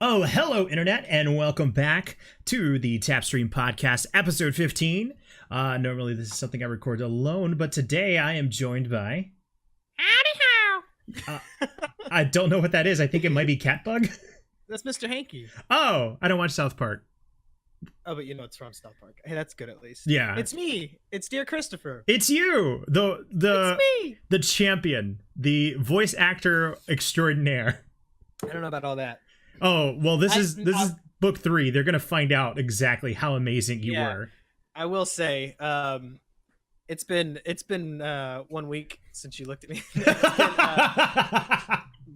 Oh, hello, Internet, and welcome back to the TapStream podcast, episode 15. Normally, this is something I record alone, but today I am joined by. Howdy Uh, how. I don't know what that is. I think it might be Catbug. That's Mr. Hanky. Oh, I don't watch South Park. Oh, but you know it's from South Park. Hey, that's good at least. Yeah. It's me. It's Dear Christopher. It's you, It's me. the champion, the voice actor extraordinaire. I don't know about all that. Oh, well, this is book 3. They're gonna find out exactly how amazing you were. I will say, it's been 1 week since you looked at me.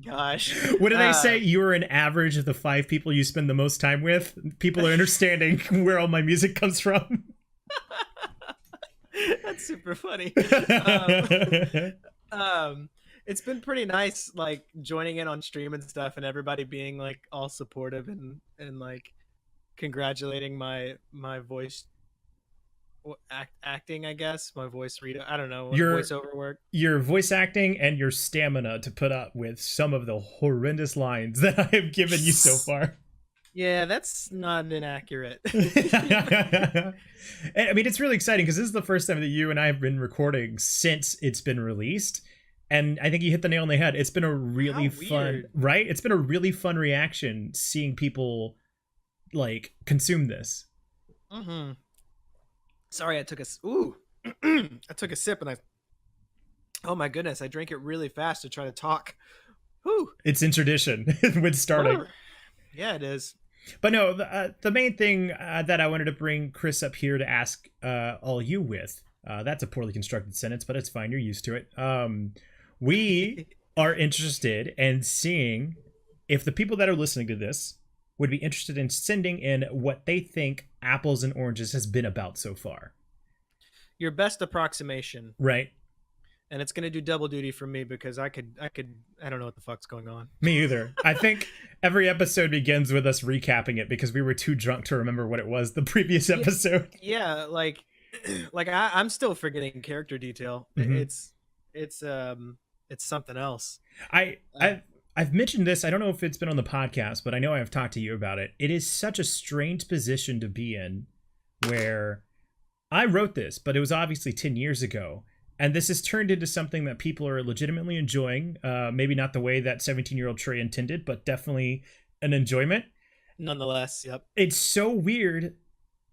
Gosh. What do they say? You're an average of the 5 people you spend the most time with. People are understanding where all my music comes from. That's super funny. It's been pretty nice, like joining in on stream and stuff, and everybody being like all supportive and like congratulating my voice acting, I guess, my voice read. I don't know, voiceover work. Your voice acting and your stamina to put up with some of the horrendous lines that I have given you so far. Yeah, that's not inaccurate. I mean, it's really exciting because this is the first time that you and I have been recording since it's been released. And I think you hit the nail on the head. It's been a really fun, right? It's been a really fun reaction seeing people like consume this. Mm-hmm. Sorry, I took a sip and oh my goodness, I drank it really fast to try to talk. Whew. It's in tradition with starting. Yeah, it is. But no, the main thing that I wanted to bring Chris up here to ask all you with, that's a poorly constructed sentence, but it's fine. You're used to it. We are interested in seeing if the people that are listening to this would be interested in sending in what they think Apples and Oranges has been about so far. Your best approximation. Right. And it's going to do double duty for me because I don't know what the fuck's going on. Me either. I think every episode begins with us recapping it because we were too drunk to remember what it was the previous episode. Yeah, like I'm still forgetting character detail. Mm-hmm. It's something else. I've mentioned this. I don't know if it's been on the podcast, but I know I've talked to you about it. It is such a strange position to be in where I wrote this, but it was obviously 10 years ago. And this has turned into something that people are legitimately enjoying. Maybe not the way that 17-year-old Trey intended, but definitely an enjoyment. Nonetheless, yep. It's so weird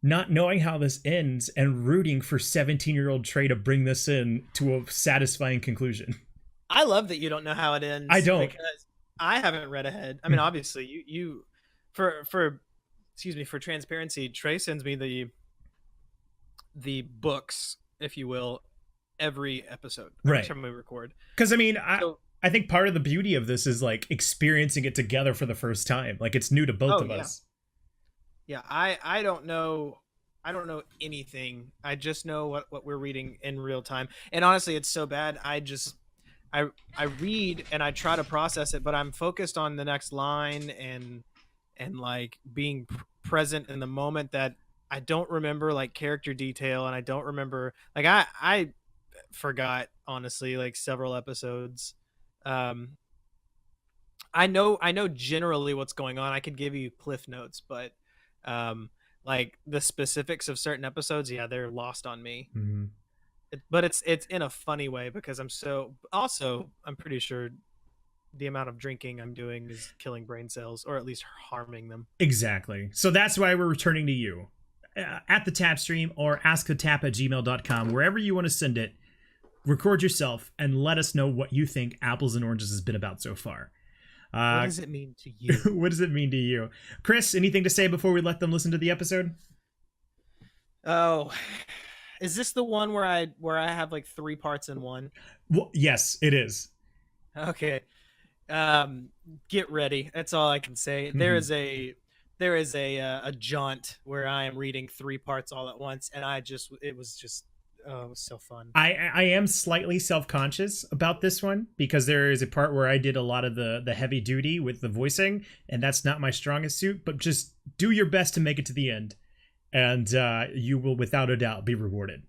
not knowing how this ends and rooting for 17-year-old Trey to bring this in to a satisfying conclusion. I love that you don't know how it ends. I don't. Because I haven't read ahead. I mean, obviously, you for transparency, Trey sends me the books, if you will, every episode, every time we record. Because I mean, I think part of the beauty of this is like experiencing it together for the first time. Like it's new to both of us. Yeah, I don't know anything. I just know what we're reading in real time. And honestly, it's so bad. I read and I try to process it, but I'm focused on the next line and like being present in the moment that I don't remember like character detail, and I don't remember like I forgot honestly like several episodes. I know generally what's going on. I could give you cliff notes, but like the specifics of certain episodes, yeah, they're lost on me. Mm-hmm. But it's in a funny way because I'm pretty sure the amount of drinking I'm doing is killing brain cells, or at least harming them. Exactly. So that's why we're returning to you at the TapStream or askthetap@gmail.com, wherever you want to send it. Record yourself and let us know what you think Apples and Oranges has been about so far. What does it mean to you? What does it mean to you? Chris, anything to say before we let them listen to the episode? Oh, is this the one where I have like 3 parts in one? Well, yes, it is. Okay. Get ready. That's all I can say. Mm-hmm. There is a jaunt where I am reading 3 parts all at once, and it was so fun. I am slightly self-conscious about this one because there is a part where I did a lot of the heavy duty with the voicing, and that's not my strongest suit, but just do your best to make it to the end, and you will without a doubt be rewarded.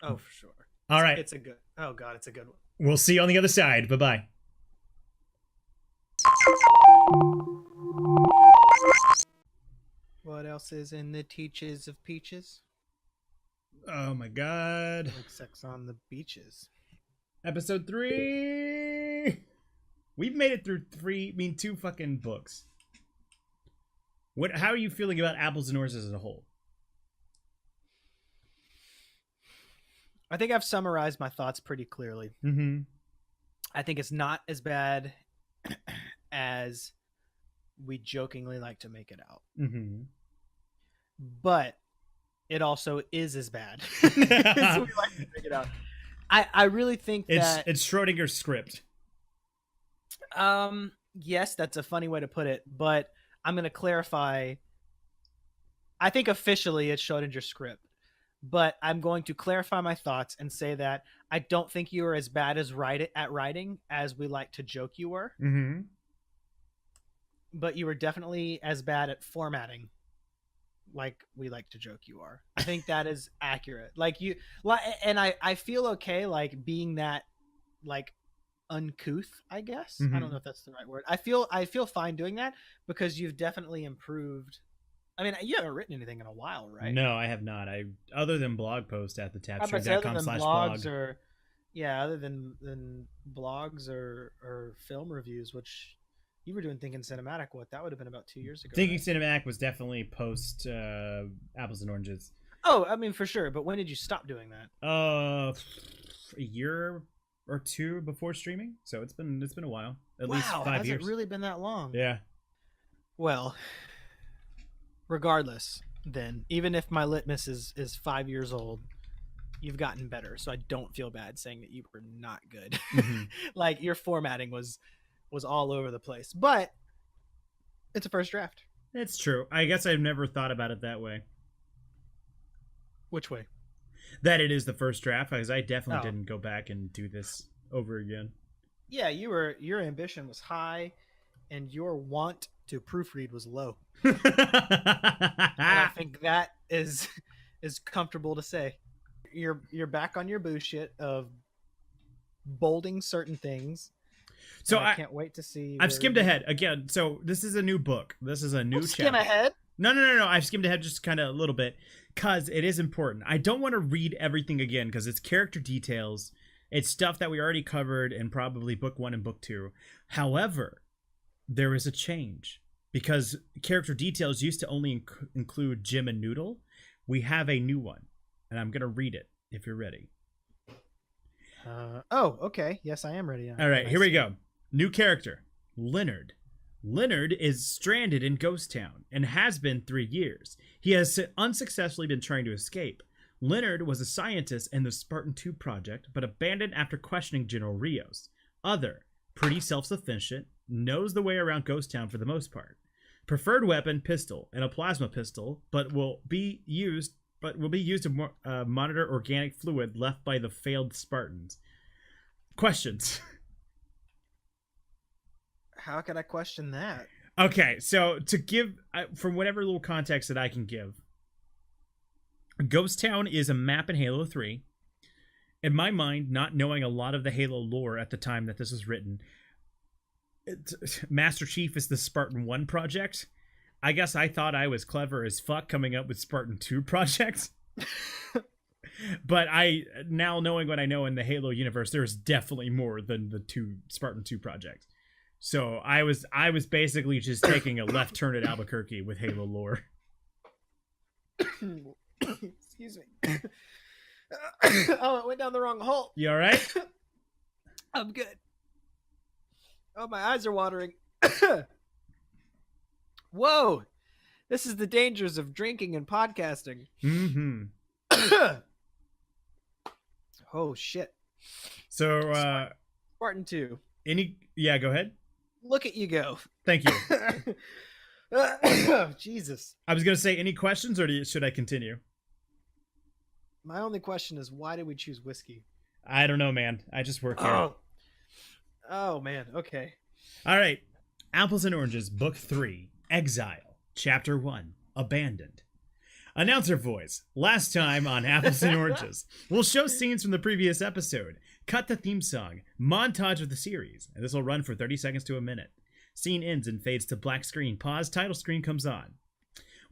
Oh, for sure. All right. It's a good one. We'll see you on the other side. Bye-bye. else is in the teaches of peaches? Oh my god. Like sex on the beaches. Episode 3. We've made it through 2 fucking books. How are you feeling about Apples and Oranges as a whole? I think I've summarized my thoughts pretty clearly. Mm-hmm. I think it's not as bad as we jokingly like to make it out. Mm-hmm. But it also is as bad as we like to make it out. I really think that it's Schrodinger's script. Yes, that's a funny way to put it, but I'm going to clarify. I think officially it's Schrodinger's script, but I'm going to clarify my thoughts and say that I don't think you are as bad as at writing as we like to joke you were. Mm-hmm. But you were definitely as bad at formatting like we like to joke you are. I think that is accurate. And I feel okay like being that like uncouth, I guess. Mm-hmm. I don't know if that's the right word. I feel fine doing that because you've definitely improved. I mean, you haven't written anything in a while, right? No, I have not. Other than blog post at TheTapStream.com/blog. or other than blogs or film reviews, which you were doing Thinking Cinematic. That would have been about 2 years ago. Thinking Cinematic was definitely post Apples and Oranges. Oh, I mean for sure. But when did you stop doing that? A year or 2 before streaming. So it's been a while. At least 5 years. Has it really been that long? Yeah. Well, regardless, then even if my litmus is 5 years old, you've gotten better. So I don't feel bad saying that you were not good. Mm-hmm. Like your formatting was all over the place, but it's a first draft. It's true. I guess I've never thought about it that way. Which way? That it is the first draft, because I definitely didn't go back and do this over again. Yeah, your ambition was high, and your want to proofread was low. And I think that is comfortable to say. You're back on your bullshit of bolding certain things. So I can't wait to see. I've skimmed ahead again. So this is a new book. This is a new chapter. Skim ahead? No. I've skimmed ahead just kind of a little bit because it is important. I don't want to read everything again because it's character details. It's stuff that we already covered in probably book 1 and book 2. However, there is a change because character details used to only include Jim and Noodle. We have a new one, and I'm gonna read it if you're ready. Okay. Yes, I am ready. All right, here we go. New character, Leonard. Leonard is stranded in Ghost Town and has been 3 years. He has unsuccessfully been trying to escape. Leonard was a scientist in the Spartan 2 project, but abandoned after questioning General Rios. Pretty self-sufficient, knows the way around Ghost Town for the most part. Preferred weapon, pistol, and a plasma pistol, but will be used to monitor organic fluid left by the failed Spartans. Questions? How could I question that? Okay, so to give, from whatever little context that I can give, Ghost Town is a map in Halo 3. In my mind, not knowing a lot of the Halo lore at the time that this was written, Master Chief is the Spartan 1 project. I guess I thought I was clever as fuck coming up with Spartan 2 projects. But now knowing what I know in the Halo universe, there's definitely more than the Spartan 2 projects. So I was basically just taking a left turn at Albuquerque with Halo lore. Excuse me. Oh, it went down the wrong hole. You all right? I'm good. Oh, my eyes are watering. Whoa. This is the dangers of drinking and podcasting. Mm-hmm. Oh, shit. So, Spartan 2. Yeah, go ahead. Look at you go. Thank you. Jesus. I was going to say, any questions, or should I continue? My only question is, why did we choose whiskey? I don't know, man. I just work here. Oh, man. Okay. All right. Apples and Oranges, Book 3, Exile, Chapter 1, Abandoned. Announcer voice. Last time on Apples and Oranges, we'll show scenes from the previous episode, cut the theme song, montage of the series, and this will run for 30 seconds to a minute. Scene ends and fades to black screen. Pause, title screen comes on.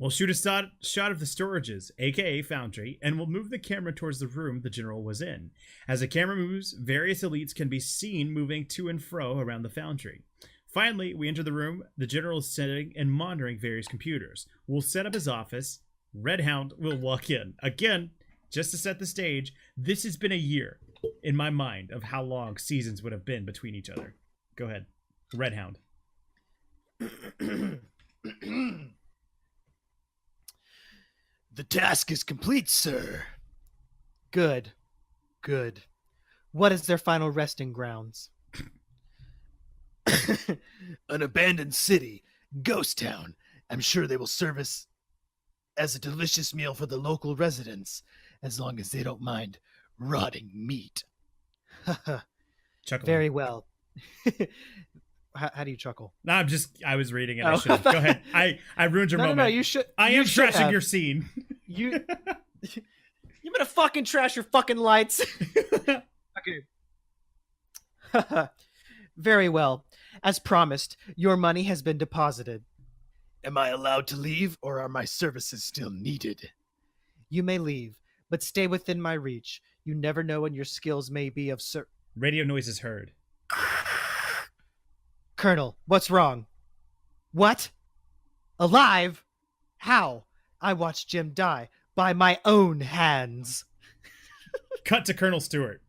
We'll shoot a shot of the storages, aka Foundry, and we'll move the camera towards the room the general was in. As the camera moves, various elites can be seen moving to and fro around the Foundry. Finally, we enter the room the general is sitting and monitoring various computers. We'll set up his office. Redhound will walk in. Again, just to set the stage, this has been a year in my mind of how long seasons would have been between each other. Go ahead. Redhound. The task is complete, sir. Good. Good. What is their final resting grounds? An abandoned city, ghost town. I'm sure they will serve us as a delicious meal for the local residents, as long as they don't mind rotting meat. Chuckle. Very well. How do you chuckle? No, I was reading it. Oh. I should have. Go ahead. I ruined your moment. No, you should. I am trashing your scene. You better fucking trash your fucking lights. Okay. Very well. As promised, your money has been deposited. Am I allowed to leave, or are my services still needed? You may leave, but stay within my reach. You never know when your skills may be of Radio noise is heard. Colonel, what's wrong? What? Alive? How? I watched Jim die by my own hands. Cut to Colonel Stewart.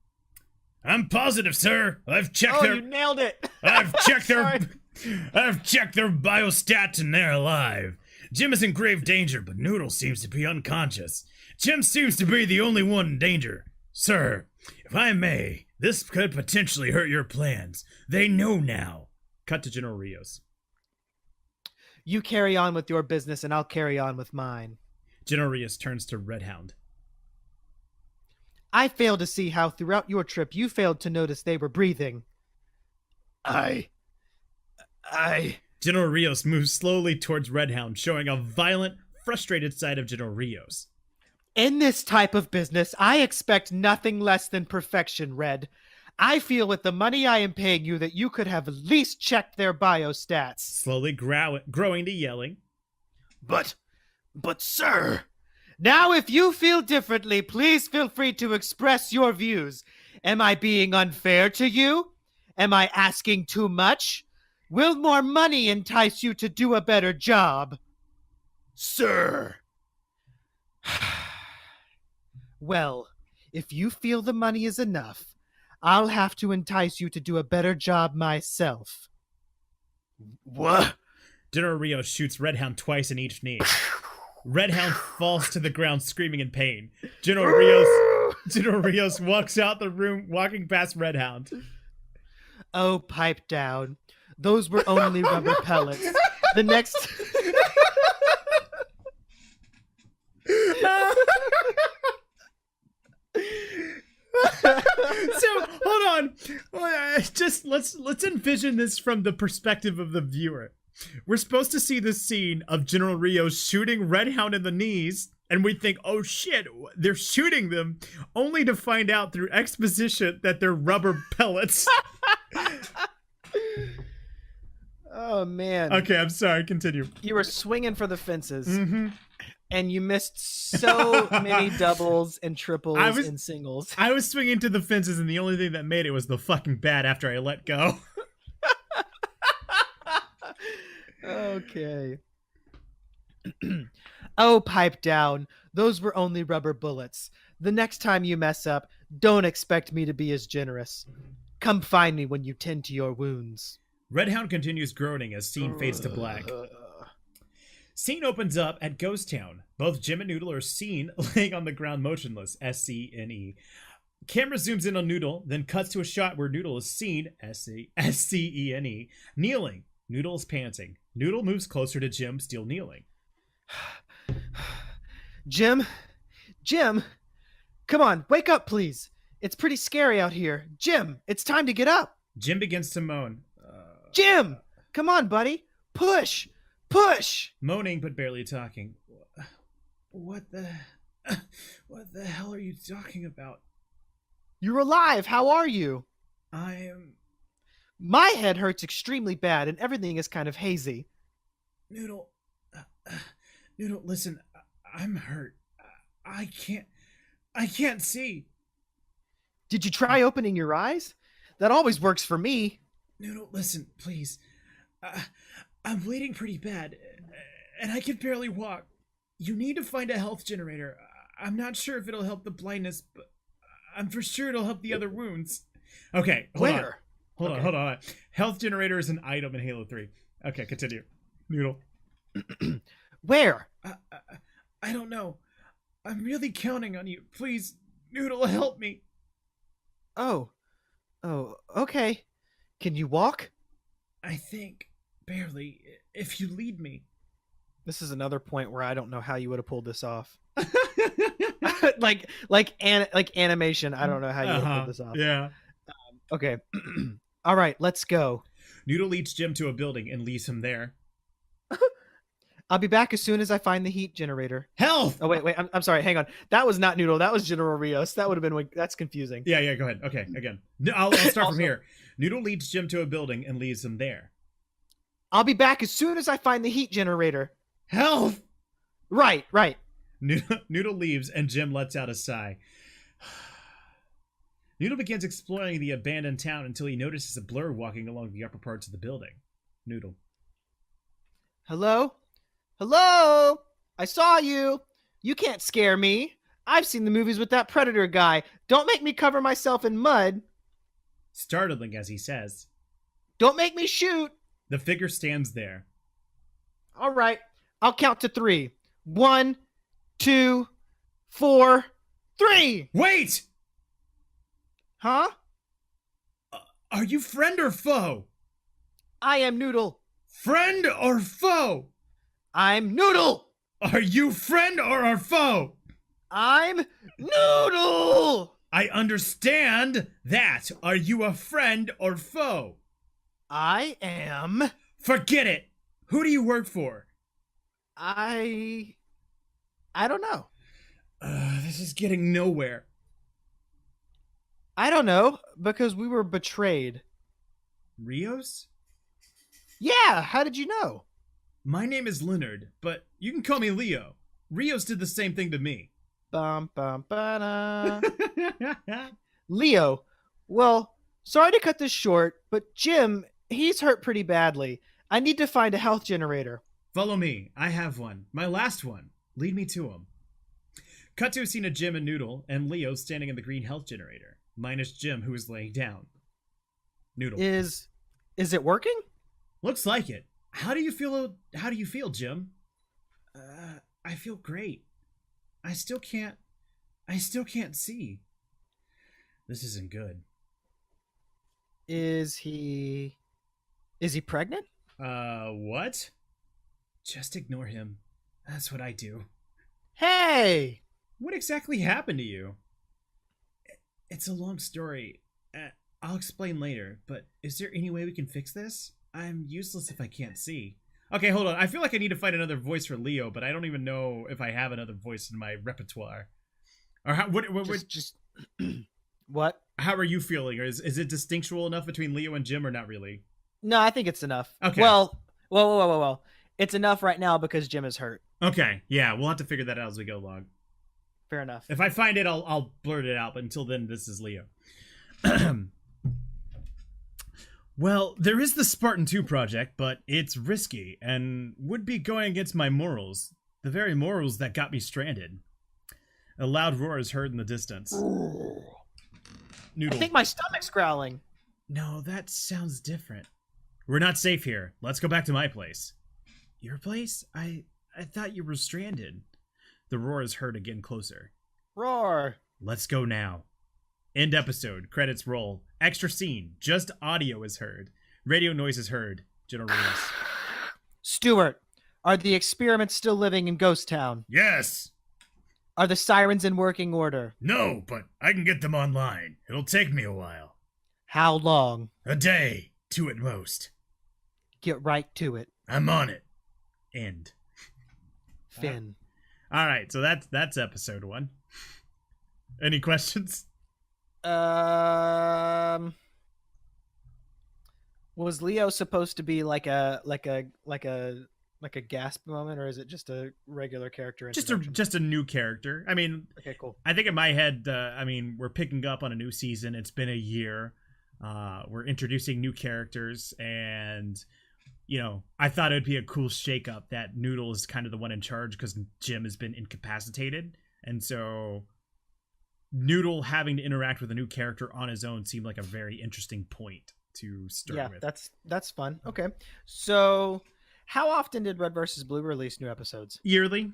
I'm positive, sir. I've checked you nailed it. I've checked Sorry. I've checked their biostats and they're alive. Jim is in grave danger, but Noodle seems to be unconscious. Jim seems to be the only one in danger. Sir, if I may, this could potentially hurt your plans. They know now. Cut to General Rios. You carry on with your business and I'll carry on with mine. General Rios turns to Redhound. I fail to see how throughout your trip you failed to notice they were breathing. I... General Rios moves slowly towards Redhound, showing a violent, frustrated side of General Rios. In this type of business, I expect nothing less than perfection, Red. I feel with the money I am paying you that you could have at least checked their biostats. Slowly growing to yelling. But, sir... Now, if you feel differently, please feel free to express your views. Am I being unfair to you? Am I asking too much? Will more money entice you to do a better job? Sir... Well, if you feel the money is enough, I'll have to entice you to do a better job myself. What? General Rios shoots Redhound twice in each knee. Redhound falls to the ground screaming in pain. General Rios walks out the room, walking past Redhound. Oh, pipe down. Those were only rubber pellets. The next... So, hold on. Just let's envision this from the perspective of the viewer. We're supposed to see this scene of General Rios shooting Redhound in the knees, and we think, oh shit, they're shooting them, only to find out through exposition that they're rubber pellets. Oh, man. Okay, I'm sorry, continue. You were swinging for the fences, Mm-hmm. and you missed so many doubles and triples and singles. I was swinging to the fences, and the only thing that made it was the fucking bat after I let go. Okay. Oh, pipe down. Those were only rubber bullets. The next time you mess up, don't expect me to be as generous. Come find me when you tend to your wounds. Redhound continues groaning as scene fades to black. Scene opens up at Ghost Town. Both Jim and Noodle are seen laying on the ground motionless, SCNE. Camera zooms in on Noodle, then cuts to a shot where Noodle is seen, SCENE, kneeling. Noodle is panting. Noodle moves closer to Jim, still kneeling. Jim? Come on, wake up, please. It's pretty scary out here. Jim, it's time to get up. Jim begins to moan. Jim! Come on, buddy. Push! Moaning but barely talking. What the hell are you talking about? You're alive. How are you? I am... My head hurts extremely bad and everything is kind of hazy. Noodle, Noodle, listen, I'm hurt. I can't see. Did you try opening your eyes? That always works for me. Noodle, listen, please. I'm bleeding pretty bad, and I can barely walk. You need to find a health generator. I'm not sure if it'll help the blindness, but I'm for sure it'll help the other wounds. Okay, hold on. Health generator is an item in Halo 3. Okay, continue. Noodle. Where? I don't know. I'm really counting on you. Please, Noodle, help me. Oh, okay. Can you walk? I think. Barely. If you lead me. This is another point where I don't know how you would have pulled this off. like animation. I don't know how you would have pulled this off. Yeah. Okay. All right, let's go. Noodle leads Jim to a building and leaves him there. I'll be back as soon as I find the heat generator. Health! Oh, wait. I'm sorry. Hang on. That was not Noodle. That was General Rios. That would have been... That's confusing. Yeah, go ahead. Okay, again. I'll start from here. Noodle leads Jim to a building and leaves him there. I'll be back as soon as I find the heat generator. Health! Right. Noodle leaves and Jim lets out a sigh. Noodle begins exploring the abandoned town until he notices a blur walking along the upper parts of the building. Noodle. Hello? Hello? I saw you. You can't scare me. I've seen the movies with that Predator guy. Don't make me cover myself in mud. Startling as he says. Don't make me shoot. The figure stands there. All right. I'll count to 3. 1, 2, 4, 3. Wait! Huh? Are you friend or foe? I am Noodle. Friend or foe? I'm Noodle. Are you friend or our foe? I'm Noodle. I understand that. Are you a friend or foe? I am... Forget it. Who do you work for? I don't know. This is getting nowhere. I don't know, because we were betrayed. Rios? Yeah, how did you know? My name is Leonard, but you can call me Leo. Rios did the same thing to me. Bum, bum, ba-da. Leo. Well, sorry to cut this short, but Jim, he's hurt pretty badly. I need to find a health generator. Follow me. I have one. My last one. Lead me to him. Cut to a scene of Jim and Noodle and Leo standing in the green health generator. Minus Jim, who is laying down. Noodle. Is it working? Looks like it. How do you feel, Jim? I feel great. I still can't see. This isn't good. Is he pregnant? What? Just ignore him. That's what I do. Hey! What exactly happened to you? It's a long story. I'll explain later, but is there any way we can fix this? I'm useless if I can't see. Okay, hold on. I feel like I need to find another voice for Leo, but I don't even know if I have another voice in my repertoire. Or how, Just what? How are you feeling? Or is it distinctual enough between Leo and Jim, or not really? No, I think it's enough. Okay. Well. It's enough right now because Jim is hurt. Okay, yeah, we'll have to figure that out as we go along. Fair enough. If I find it, I'll blurt it out, but until then, this is Leo. Well, there is the Spartan 2 project, but it's risky and would be going against my morals. The very morals that got me stranded. A loud roar is heard in the distance. Noodle. I think my stomach's growling. No, that sounds different. We're not safe here. Let's go back to my place. Your place? I thought you were stranded. The roar is heard again closer. Roar. Let's go now. End episode. Credits roll. Extra scene. Just audio is heard. Radio noise is heard. General Rios. Stuart, are the experiments still living in Ghost Town? Yes. Are the sirens in working order? No, but I can get them online. It'll take me a while. How long? A day. 2 at most. Get right to it. I'm on it. End. Finn. All right, so that's episode 1. Any questions? Was Leo supposed to be like a like a gasp moment, or is it just a regular character Just introduction? just a new character. I mean, Okay, cool. I think in my head, I mean, we're picking up on a new season. It's been a year. We're introducing new characters, and I thought it'd be a cool shakeup that Noodle is kind of the one in charge because Jim has been incapacitated, and so Noodle having to interact with a new character on his own seemed like a very interesting point to start Yeah, with. that's fun. Okay, so how often did Red versus Blue release new episodes? Yearly.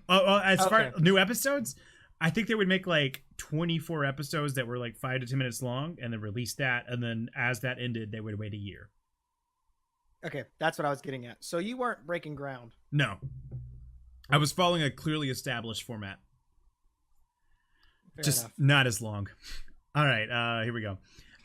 As far Okay. as new episodes, I think they would make like 24 episodes that were like 5 to 10 minutes long and then release that, and then as that ended they would wait a year. Okay, that's what I was getting at. So you weren't breaking ground. No, I was following a clearly established format. Fair Just enough. not as long. All right, here we go.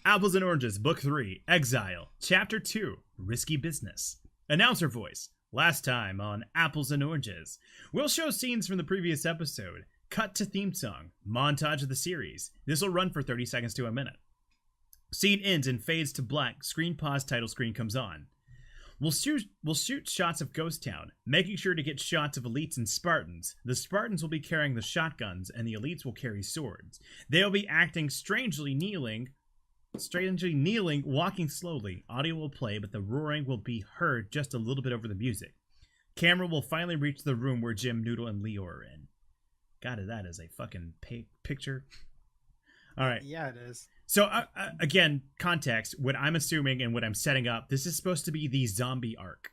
Apples and Oranges, Book 3, Exile, Chapter 2, Risky Business. Announcer voice. Last time on Apples and Oranges, we'll show scenes from the previous episode. Cut to theme song. Montage of the series. This will run for 30 seconds to a minute. Scene ends and fades to black. Screen pause, title screen comes on. We'll shoot shots of Ghost Town, making sure to get shots of elites and Spartans. The Spartans will be carrying the shotguns, and the elites will carry swords. They'll be acting strangely kneeling, walking slowly. Audio will play, but the roaring will be heard just a little bit over the music. Camera will finally reach the room where Jim, Noodle, and Leo are in. God, that is a fucking picture. All right. Yeah, it is. So, again, context, what I'm assuming and what I'm setting up, this is supposed to be the zombie arc,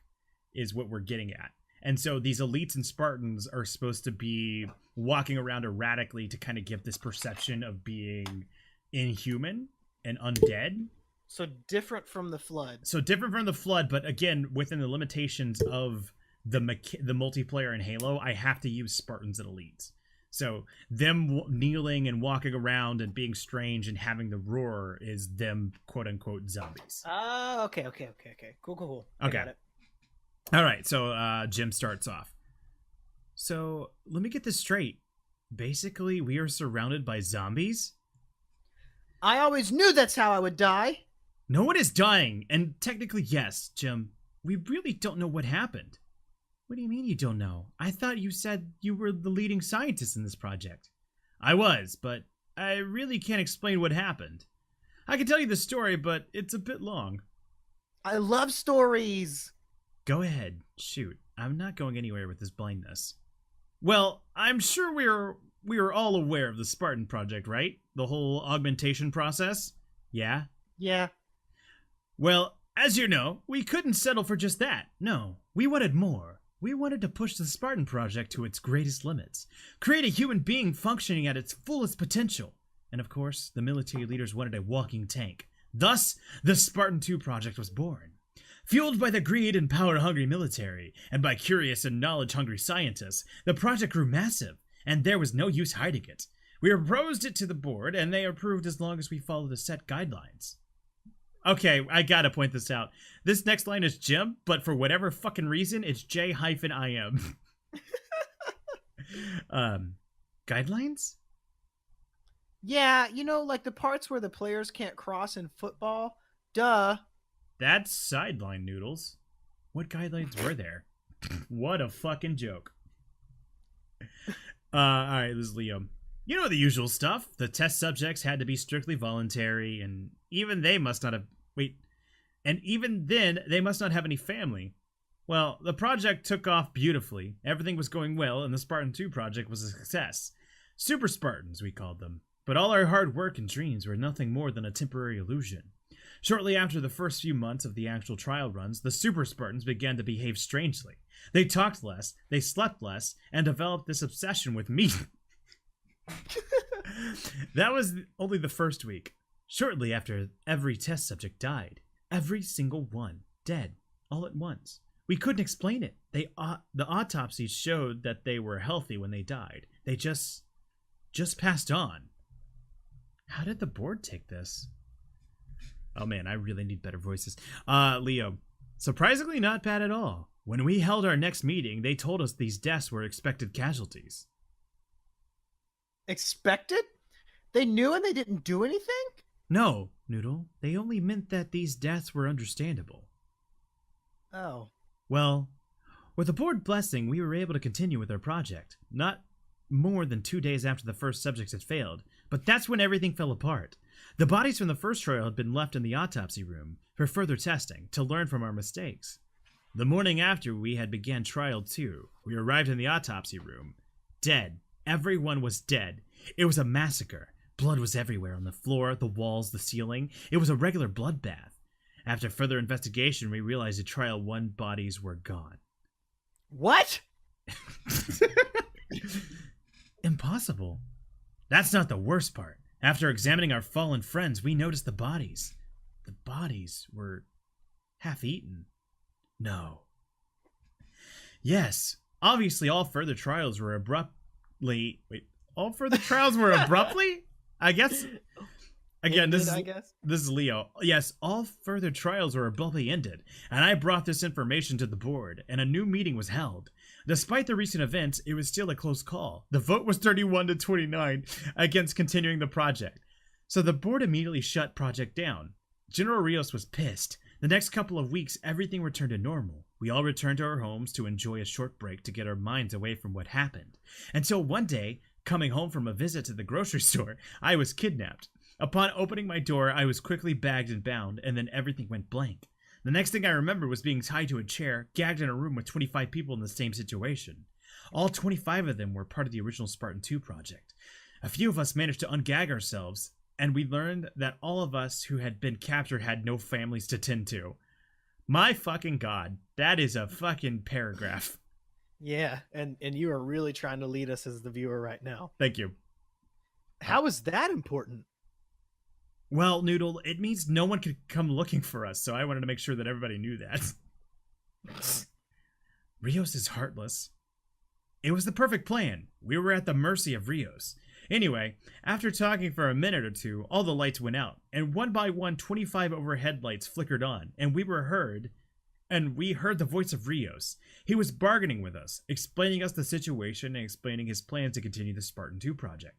is what we're getting at. And so these elites and Spartans are supposed to be walking around erratically to kind of give this perception of being inhuman and undead. So different from the flood. So different from the flood, but again, within the limitations of the multiplayer in Halo, I have to use Spartans and elites. So them kneeling and walking around and being strange and having the roar is them quote unquote zombies. Oh, okay. Cool. I Okay. got it. All right, so Jim starts off. So let me get this straight. Basically, we are surrounded by zombies? I always knew that's how I would die. No one is dying, and technically, yes, Jim. We really don't know what happened. What do you mean you don't know? I thought you said you were the leading scientist in this project. I was, but I really can't explain what happened. I can tell you the story, but it's a bit long. I love stories. Go ahead, shoot. I'm not going anywhere with this blindness. Well, I'm sure we are all aware of the Spartan project, right? The whole augmentation process? Yeah? Yeah. Well, as you know, we couldn't settle for just that. No, we wanted more. We wanted to push the Spartan project to its greatest limits, create a human being functioning at its fullest potential. And of course, the military leaders wanted a walking tank. Thus, the Spartan 2 project was born. Fueled by the greed and power-hungry military, and by curious and knowledge-hungry scientists, the project grew massive, and there was no use hiding it. We proposed it to the board, and they approved as long as we followed the set guidelines. Okay, I gotta point this out. This next line is Jim, but for whatever fucking reason, it's J-I-M. Guidelines? Yeah, like the parts where the players can't cross in football. Duh. That's sideline noodles. What guidelines were there? What a fucking joke. Alright, this is Leo. You know the usual stuff. The test subjects had to be strictly voluntary, and even they must not have... And even then, they must not have any family. Well, the project took off beautifully. Everything was going well, and the Spartan 2 project was a success. Super Spartans, we called them. But all our hard work and dreams were nothing more than a temporary illusion. Shortly after the first few months of the actual trial runs, the Super Spartans began to behave strangely. They talked less, they slept less, and developed this obsession with meat. That was only the first week. Shortly after, every test subject died. Every single one. Dead. All at once. We couldn't explain it. The autopsies showed that they were healthy when they died. They just passed on. How did the board take this? Oh man, I really need better voices. Leo. Surprisingly not bad at all. When we held our next meeting, they told us these deaths were expected casualties. Expected? They knew and they didn't do anything? No, Noodle. They only meant that these deaths were understandable. Oh. Well, With the board blessing, we were able to continue with our project. Not more than 2 days after the first subjects had failed, but that's when everything fell apart. The bodies from the first trial had been left in the autopsy room for further testing to learn from our mistakes. The morning after we had began trial 2, we arrived in the autopsy room. Dead. Everyone was dead. It was a massacre. Blood was everywhere, on the floor, the walls, the ceiling. It was a regular bloodbath. After further investigation, we realized the trial 1 bodies were gone. What? Impossible. That's not the worst part. After examining our fallen friends, we noticed the bodies. The bodies were half-eaten. No. Yes, obviously all further trials were abruptly... Wait, all further trials were abruptly? I guess... Again, this is Leo. Yes, all further trials were abruptly ended, and I brought this information to the board, and a new meeting was held. Despite the recent events, it was still a close call. The vote was 31 to 29 against continuing the project. So the board immediately shut project down. General Rios was pissed. The next couple of weeks, everything returned to normal. We all returned to our homes to enjoy a short break to get our minds away from what happened. Until one day, coming home from a visit to the grocery store, I was kidnapped. Upon opening my door, I was quickly bagged and bound, and then everything went blank. The next thing I remember was being tied to a chair, gagged in a room with 25 people in the same situation. All 25 of them were part of the original Spartan 2 project. A few of us managed to ungag ourselves, and we learned that all of us who had been captured had no families to tend to. My fucking god, that is a fucking paragraph. Yeah, and you are really trying to lead us as the viewer right now. Thank you. How is that important? Well, Noodle, it means no one could come looking for us, so I wanted to make sure that everybody knew that. Rios is heartless. It was the perfect plan. We were at the mercy of Rios. Anyway, after talking for a minute or two, all the lights went out, and one by one, 25 overhead lights flickered on, and we heard the voice of Rios. He was bargaining with us, explaining us the situation and explaining his plans to continue the Spartan 2 project.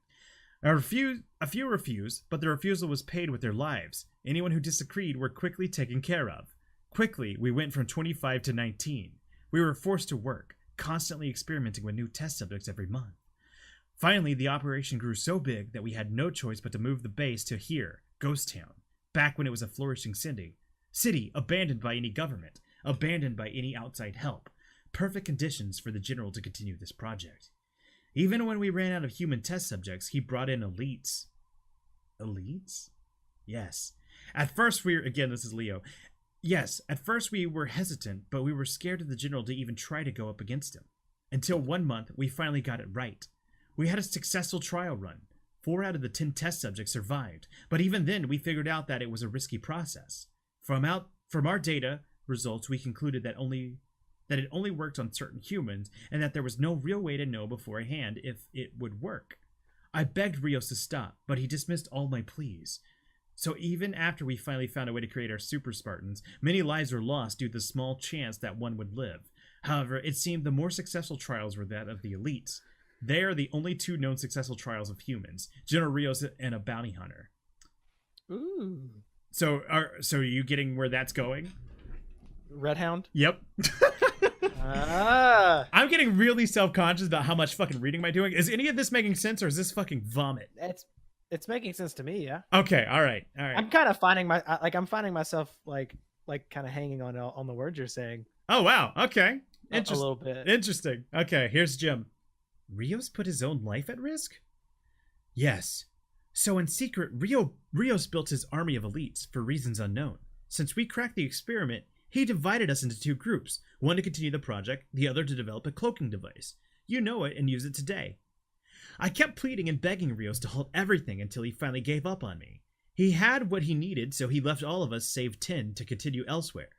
A few refused, but the refusal was paid with their lives. Anyone who disagreed were quickly taken care of. Quickly, we went from 25 to 19. We were forced to work, constantly experimenting with new test subjects every month. Finally, the operation grew so big that we had no choice but to move the base to here, Ghost Town, back when it was a flourishing city, abandoned by any government, abandoned by any outside help. Perfect conditions for the General to continue this project. Even when we ran out of human test subjects, he brought in elites. Elites? Yes. At first this is Leo. Yes, at first we were hesitant, but we were scared of the General to even try to go up against him. Until 1 month, we finally got it right. We had a successful trial run. 4 out of the 10 test subjects survived, but even then we figured out that it was a risky process. From our data results, we concluded that it only worked on certain humans, and that there was no real way to know beforehand if it would work. I begged Rios to stop, but he dismissed all my pleas. So even after we finally found a way to create our Super Spartans, many lives were lost due to the small chance that one would live. However, it seemed the more successful trials were that of the elites. They are the only 2 known successful trials of humans, General Rios and a bounty hunter. Ooh. So are you getting where that's going? Red Hound? Yep. I'm getting really self-conscious about how much fucking reading am I doing. Is any of this making sense, or is this fucking vomit? It's making sense to me, yeah. Okay, all right. I'm kind of finding myself like kind of hanging on the words you're saying. Oh wow, okay. A little bit. Interesting. Okay, here's Jim. Rios put his own life at risk? Yes. So in secret, Rios built his army of elites for reasons unknown. Since we cracked the experiment, he divided us into 2 groups, one to continue the project, the other to develop a cloaking device. You know it and use it today. I kept pleading and begging Rios to halt everything until he finally gave up on me. He had what he needed, so he left all of us save 10 to continue elsewhere.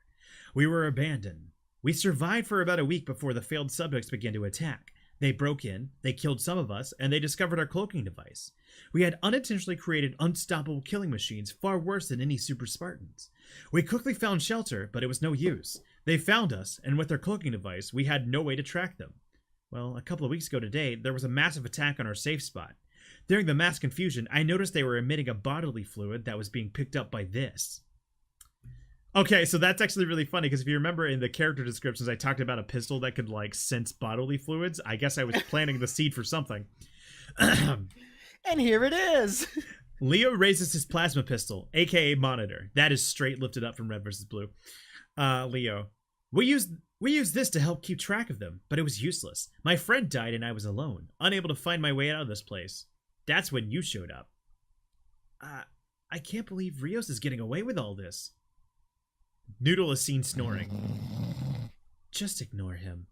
We were abandoned. We survived for about a week before the failed subjects began to attack. They broke in, they killed some of us, and they discovered our cloaking device. We had unintentionally created unstoppable killing machines far worse than any Super Spartans. We quickly found shelter, but it was no use. They found us, and with their cloaking device, we had no way to track them. Well, a couple of weeks ago today, there was a massive attack on our safe spot. During the mass confusion, I noticed they were emitting a bodily fluid that was being picked up by this. Okay, so that's actually really funny because if you remember in the character descriptions, I talked about a pistol that could like sense bodily fluids. I guess I was planting the seed for something. And here it is. Leo raises his plasma pistol, aka monitor. That is straight lifted up from Red versus Blue. Leo, we used this to help keep track of them, but it was useless. My friend died and I was alone, unable to find my way out of this place. That's when you showed up. I can't believe Rios is getting away with all this. Noodle is seen snoring. Just ignore him.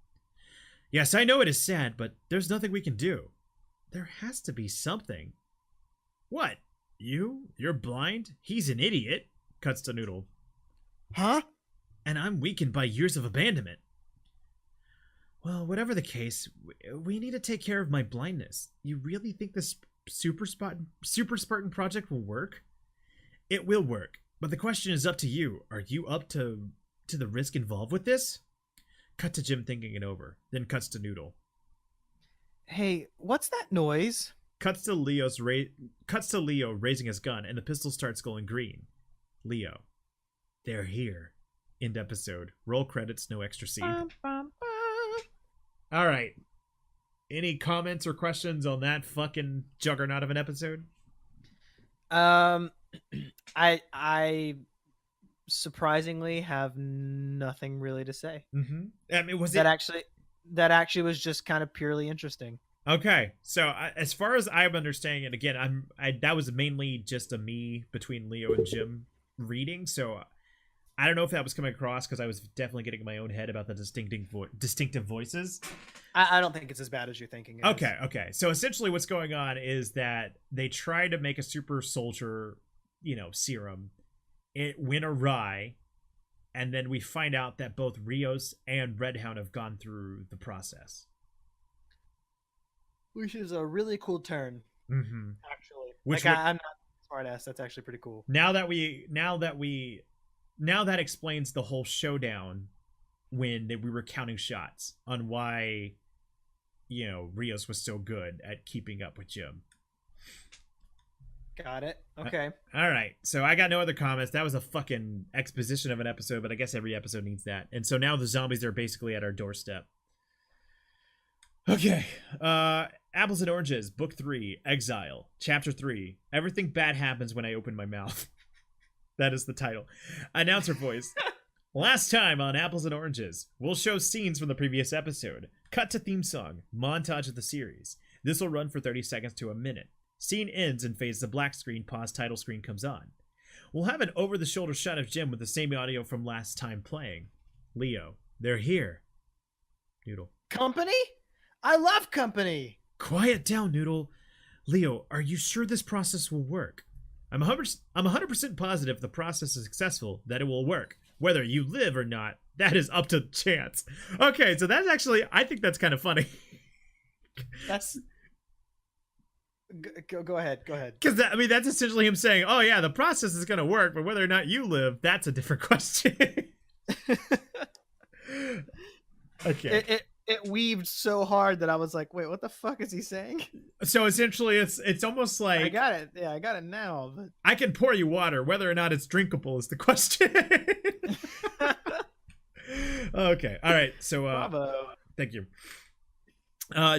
Yes, I know it is sad, but there's nothing we can do. There has to be something. What? You're blind? He's an idiot. Cuts to Noodle. Huh? And I'm weakened by years of abandonment. Well, whatever the case, we need to take care of my blindness. You really think this Super Spartan project will work? It will work, but the question is up to you. Are you up to the risk involved with this? Cut to Jim thinking it over, then cuts to Noodle. Hey, what's that noise? Cuts to Leo raising his gun, and the pistol starts going green. Leo, they're here. End episode. Roll credits, no extra scene. All right. Any comments or questions on that fucking juggernaut of an episode? I surprisingly have nothing really to say. Mm-hmm. I mean, that actually was just kind of purely interesting. Okay, so as far as I'm understanding it, again, that was mainly just a me between Leo and Jim reading, so I don't know if that was coming across because I was definitely getting in my own head about the distinctive voices. I don't think it's as bad as you're thinking. Okay. So essentially what's going on is that they try to make a super soldier, serum. It went awry, and then we find out that both Rios and Redhound have gone through the process. Which is a really cool turn. Mm-hmm. Actually. I'm not a smart ass. That's actually pretty cool. Now that explains the whole showdown when we were counting shots on why, Rios was so good at keeping up with Jim. Got it. Okay. All right. So I got no other comments. That was a fucking exposition of an episode, but I guess every episode needs that. And so now the zombies are basically at our doorstep. Okay. Apples and Oranges, Book 3, Exile, Chapter 3. Everything bad happens when I open my mouth. That is the title. Announcer voice. Last time on Apples and Oranges, we'll show scenes from the previous episode. Cut to theme song. Montage of the series. This will run for 30 seconds to a minute. Scene ends and fades to black screen. Pause title screen comes on. We'll have an over-the-shoulder shot of Jim with the same audio from last time playing. Leo, they're here. Noodle. Company? I love company. Quiet down, Noodle. Leo, are you sure this process will work? I'm 100% positive the process is successful, that it will work. Whether you live or not, that is up to chance. Okay, so that's actually, I think that's kind of funny. That's... Go ahead. Because, that's essentially him saying, oh yeah, the process is going to work, but whether or not you live, that's a different question. Okay. It weaved so hard that I was like, wait, what the fuck is he saying? So essentially, it's almost like... I got it. Yeah, I got it now. But... I can pour you water. Whether or not it's drinkable is the question. Okay. All right. So, bravo. Thank you.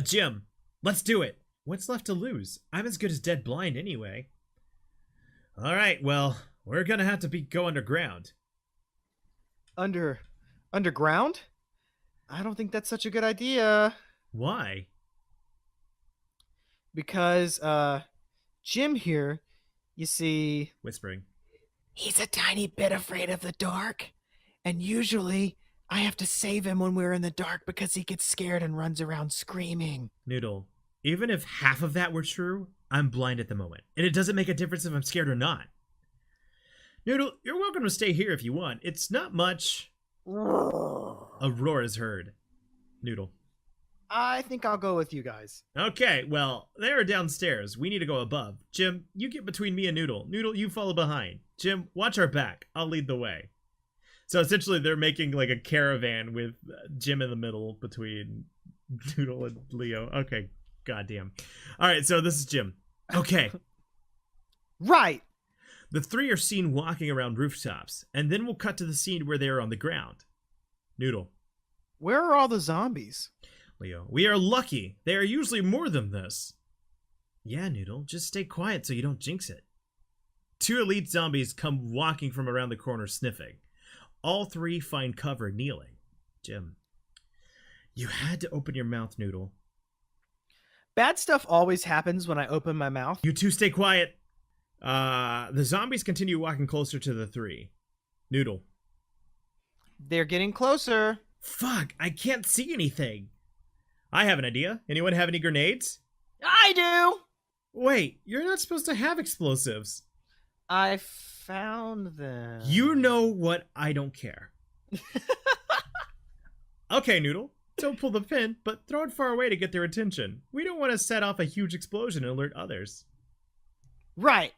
Jim, let's do it. What's left to lose? I'm as good as dead blind anyway. All right. Well, we're going to have to go underground. Underground? I don't think that's such a good idea. Why? Because, Jim here, you see... Whispering. He's a tiny bit afraid of the dark. And usually, I have to save him when we're in the dark because he gets scared and runs around screaming. Noodle, even if half of that were true, I'm blind at the moment. And it doesn't make a difference if I'm scared or not. Noodle, you're welcome to stay here if you want. It's not much... A roar is heard. Noodle. I think I'll go with you guys. Okay, well, they're downstairs. We need to go above. Jim, you get between me and Noodle. Noodle, you follow behind. Jim, watch our back. I'll lead the way. So essentially, they're making like a caravan with Jim in the middle between Noodle and Leo. Okay, goddamn. All right, so this is Jim. Okay. Right. The three are seen walking around rooftops, and then we'll cut to the scene where they are on the ground. Noodle. Where are all the zombies? Leo. We are lucky. They are usually more than this. Yeah, Noodle. Just stay quiet so you don't jinx it. Two elite zombies come walking from around the corner sniffing. All three find cover kneeling. Jim. You had to open your mouth, Noodle. Bad stuff always happens when I open my mouth. You two stay quiet. The zombies continue walking closer to the three. Noodle. They're getting closer. Fuck, I can't see anything. I have an idea. Anyone have any grenades? I do. Wait, you're not supposed to have explosives. I found them. You know what? I don't care. Okay, Noodle. Don't pull the pin, but throw it far away to get their attention. We don't want to set off a huge explosion and alert others. Right.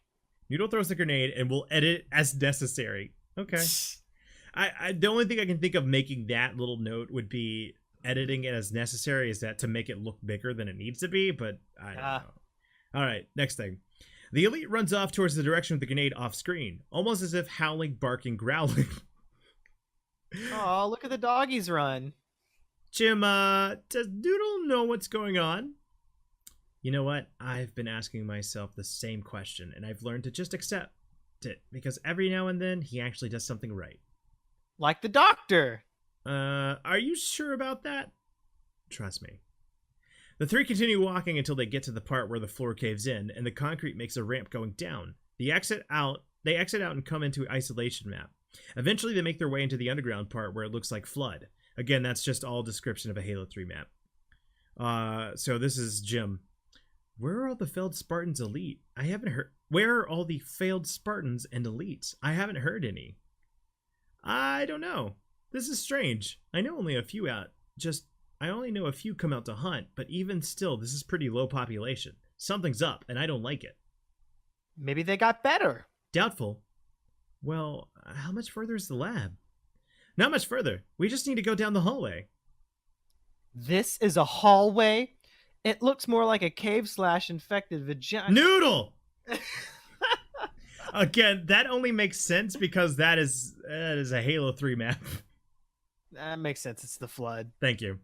Noodle throws the grenade and we'll edit as necessary. Okay. The only thing I can think of making that little note would be editing it as necessary, is that to make it look bigger than it needs to be, but I don't know. All right, next thing. The elite runs off towards the direction of the grenade off screen, almost as if howling, barking, growling. Oh, look at the doggies run. Jim, does Noodle know what's going on? You know what? I've been asking myself the same question, and I've learned to just accept it, because every now and then he actually does something right. Like the doctor. Are you sure about that? Trust me. The three continue walking until they get to the part where the floor caves in, and the concrete makes a ramp going down. They exit out and come into isolation map. Eventually, they make their way into the underground part where it looks like flood. Again, that's just all description of a Halo 3 map. So this is Jim. Where are all the failed Spartans elite? I haven't heard. Where are all the failed Spartans and elites? I haven't heard any. I don't know. This is strange. I know only a few out. I only know a few come out to hunt, but even still, this is pretty low population. Something's up, and I don't like it. Maybe they got better. Doubtful. Well, how much further is the lab? Not much further. We just need to go down the hallway. This is a hallway? It looks more like a cave/infected vagina. Noodle! Again, that only makes sense because that is a Halo 3 map. That makes sense. It's the flood. Thank you.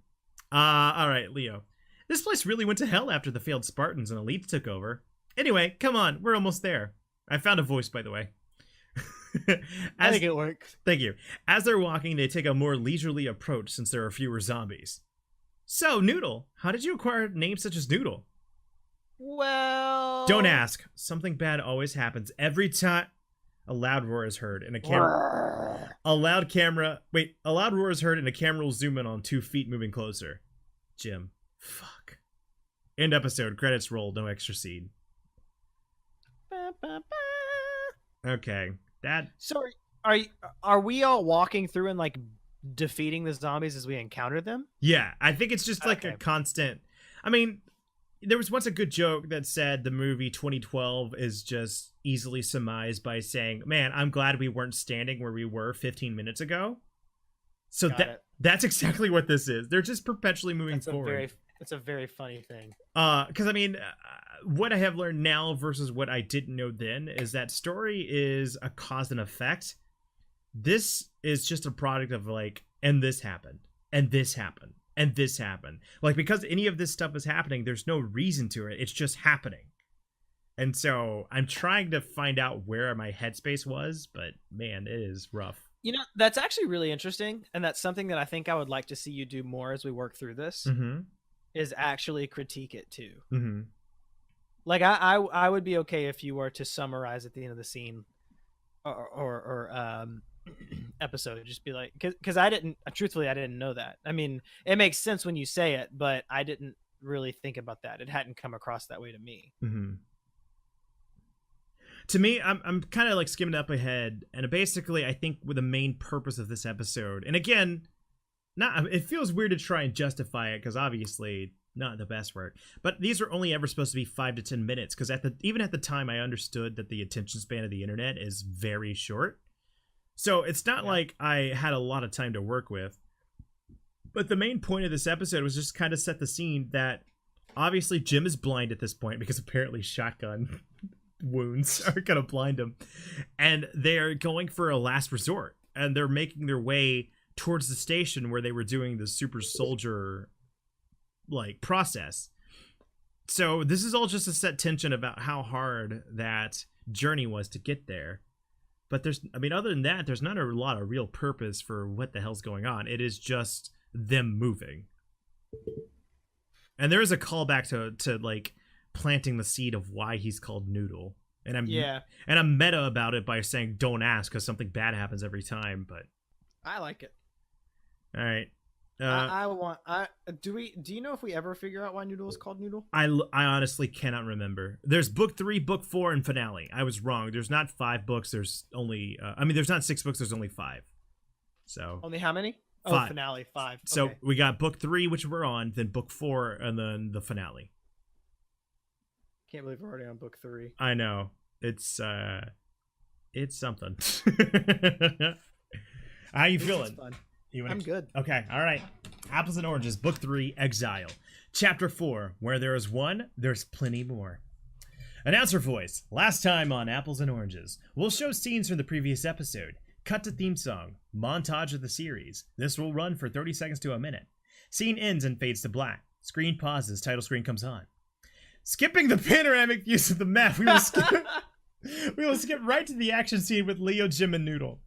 All right, Leo. This place really went to hell after the failed Spartans and elites took over. Anyway, come on. We're almost there. I found a voice, by the way. I think it works. Thank you. As they're walking, they take a more leisurely approach since there are fewer zombies. So, Noodle, how did you acquire names such as Noodle? Well... Don't ask. Something bad always happens every time a loud roar is heard and a loud roar is heard and a camera will zoom in on 2 feet moving closer. Jim. Fuck. End episode. Credits roll. No extra scene. Okay. So are we all walking through and like defeating the zombies as we encounter them? Yeah, I think it's just like a constant. I mean, there was once a good joke that said the movie 2012 is just easily surmised by saying, "Man, I'm glad we weren't standing where we were 15 minutes ago." So that's exactly what this is. They're just perpetually moving forward. It's a very funny thing. Because I mean, what I have learned now versus what I didn't know then is that story is a cause and effect. This is just a product of like, and this happened, and this happened, and this happened. Like, because any of this stuff is happening, there's no reason to it. It's just happening. And so I'm trying to find out where my headspace was, but man, it is rough. You know, that's actually really interesting. And that's something that I think I would like to see you do more as we work through this. Mm-hmm. Is actually critique it too. Mm-hmm. Like I would be okay if you were to summarize at the end of the scene or episode, just be like, because I didn't know that. I mean, it makes sense when you say it, but I didn't really think about that. It hadn't come across that way to me. Mm-hmm. To me, I'm kind of like skimming up ahead, and basically I think with the main purpose of this episode, and again, it feels weird to try and justify it because obviously not the best work, but these are only ever supposed to be 5 to 10 minutes because even at the time I understood that the attention span of the internet is very short, so it's not like I had a lot of time to work with. But the main point of this episode was just kind of set the scene that obviously Jim is blind at this point because apparently shotgun wounds are gonna blind him. And they're going for a last resort, and they're making their way towards the station where they were doing the super soldier like process. So this is all just to set tension about how hard that journey was to get there. But other than that, there's not a lot of real purpose for what the hell's going on. It is just them moving. And there is a callback to like planting the seed of why he's called Noodle. And I'm meta about it by saying don't ask, because something bad happens every time. But I like it. All right. Do you know if we ever figure out why Noodle is called Noodle? I honestly cannot remember. There's book 3, book 4, and finale. I was wrong. There's not 5 books. There's only there's not 6 books. There's only 5. So only how many? 5. Oh, finale 5. So okay. we got book 3, which we're on, then book 4, and then the finale. Can't believe we're already on book 3. I know. It's something. How you feeling? Fun. I'm good. Okay, all right. Apples and Oranges, Book 3, Exile. Chapter 4, Where There Is One, There's Plenty More. Announcer voice. Last time on Apples and Oranges, we'll show scenes from the previous episode. Cut to theme song. Montage of the series. This will run for 30 seconds to a minute. Scene ends and fades to black. Screen pauses. Title screen comes on. Skipping the panoramic views of the map, we will skip right to the action scene with Leo, Jim, and Noodle.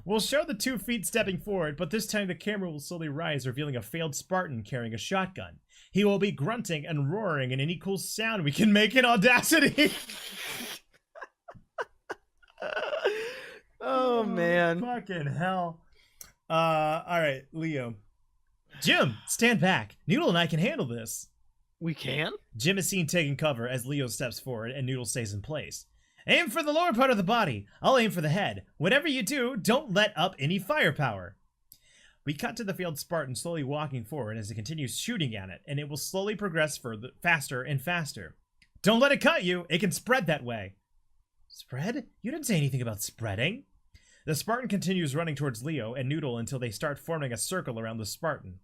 We'll show the 2 feet stepping forward, but this time the camera will slowly rise, revealing a failed Spartan carrying a shotgun. He will be grunting and roaring in any cool sound we can make in Audacity. Oh, man. Fucking hell. All right, Leo. Jim, stand back. Noodle and I can handle this. We can? Jim is seen taking cover as Leo steps forward and Noodle stays in place. Aim for the lower part of the body. I'll aim for the head. Whatever you do, don't let up any firepower. We cut to the failed Spartan slowly walking forward as it continues shooting at it, and it will slowly progress faster and faster. Don't let it cut you. It can spread that way. Spread? You didn't say anything about spreading. The Spartan continues running towards Leo and Noodle until they start forming a circle around the Spartan.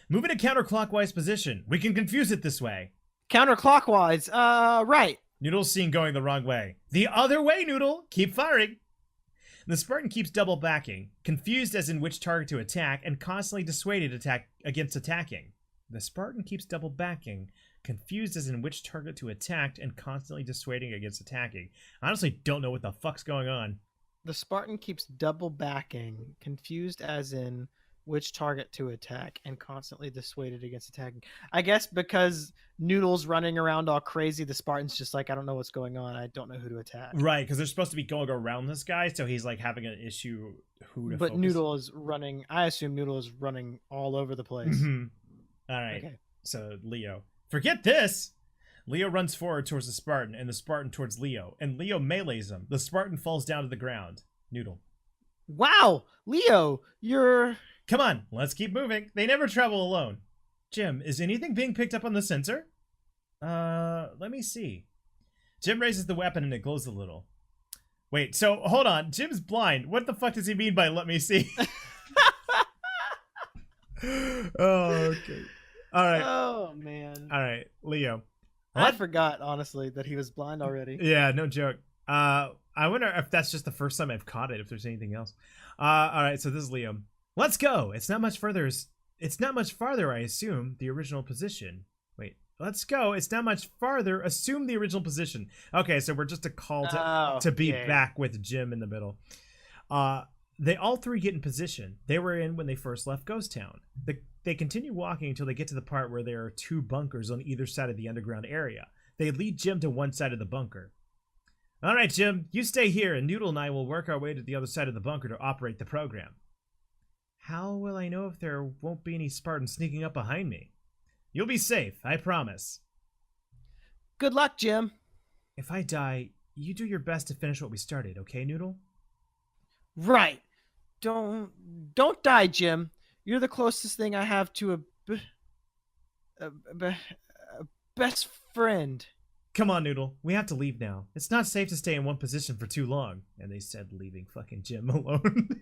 Move in a counterclockwise position. We can confuse it this way. Counterclockwise. Right. Noodle's seen going the wrong way. The other way, Noodle! Keep firing! The Spartan keeps double backing, confused as in which target to attack, and constantly dissuaded against attacking. The Spartan keeps double backing, confused as in which target to attack, and constantly dissuading against attacking. I honestly don't know what the fuck's going on. The Spartan keeps double backing, confused as in which target to attack, and constantly dissuaded against attacking. I guess because Noodle's running around all crazy, the Spartan's just like, I don't know what's going on. I don't know who to attack. Right, because they're supposed to be going around this guy, so he's like having an issue who to focus. Noodle is running. I assume Noodle is running all over the place. Mm-hmm. All right. Okay. So Leo, forget this. Leo runs forward towards the Spartan, and the Spartan towards Leo, and Leo melees him. The Spartan falls down to the ground. Noodle. Wow, Leo, you're... Come on, let's keep moving. They never travel alone. Jim, is anything being picked up on the sensor? Let me see. Jim raises the weapon and it glows a little. Wait, so hold on. Jim's blind. What the fuck does he mean by let me see? Oh, okay. All right. Oh, man. All right, Leo. I forgot, honestly, that he was blind already. Yeah, no joke. I wonder if that's just the first time I've caught it, if there's anything else. All right, so this is Leo. Let's go. It's not much farther, I assume, the original position. Wait, let's go. It's not much farther. Assume the original position. Okay, so we're just a call to be back with Jim in the middle. They all 3 get in position. They were in when they first left Ghost Town. They continue walking until they get to the part where there are 2 bunkers on either side of the underground area. They lead Jim to one side of the bunker. All right, Jim, you stay here, and Noodle and I will work our way to the other side of the bunker to operate the program. How will I know if there won't be any Spartans sneaking up behind me? You'll be safe, I promise. Good luck, Jim. If I die, you do your best to finish what we started, okay, Noodle? Right. Don't die, Jim. You're the closest thing I have to a best friend. Come on, Noodle. We have to leave now. It's not safe to stay in one position for too long. And they said leaving fucking Jim alone.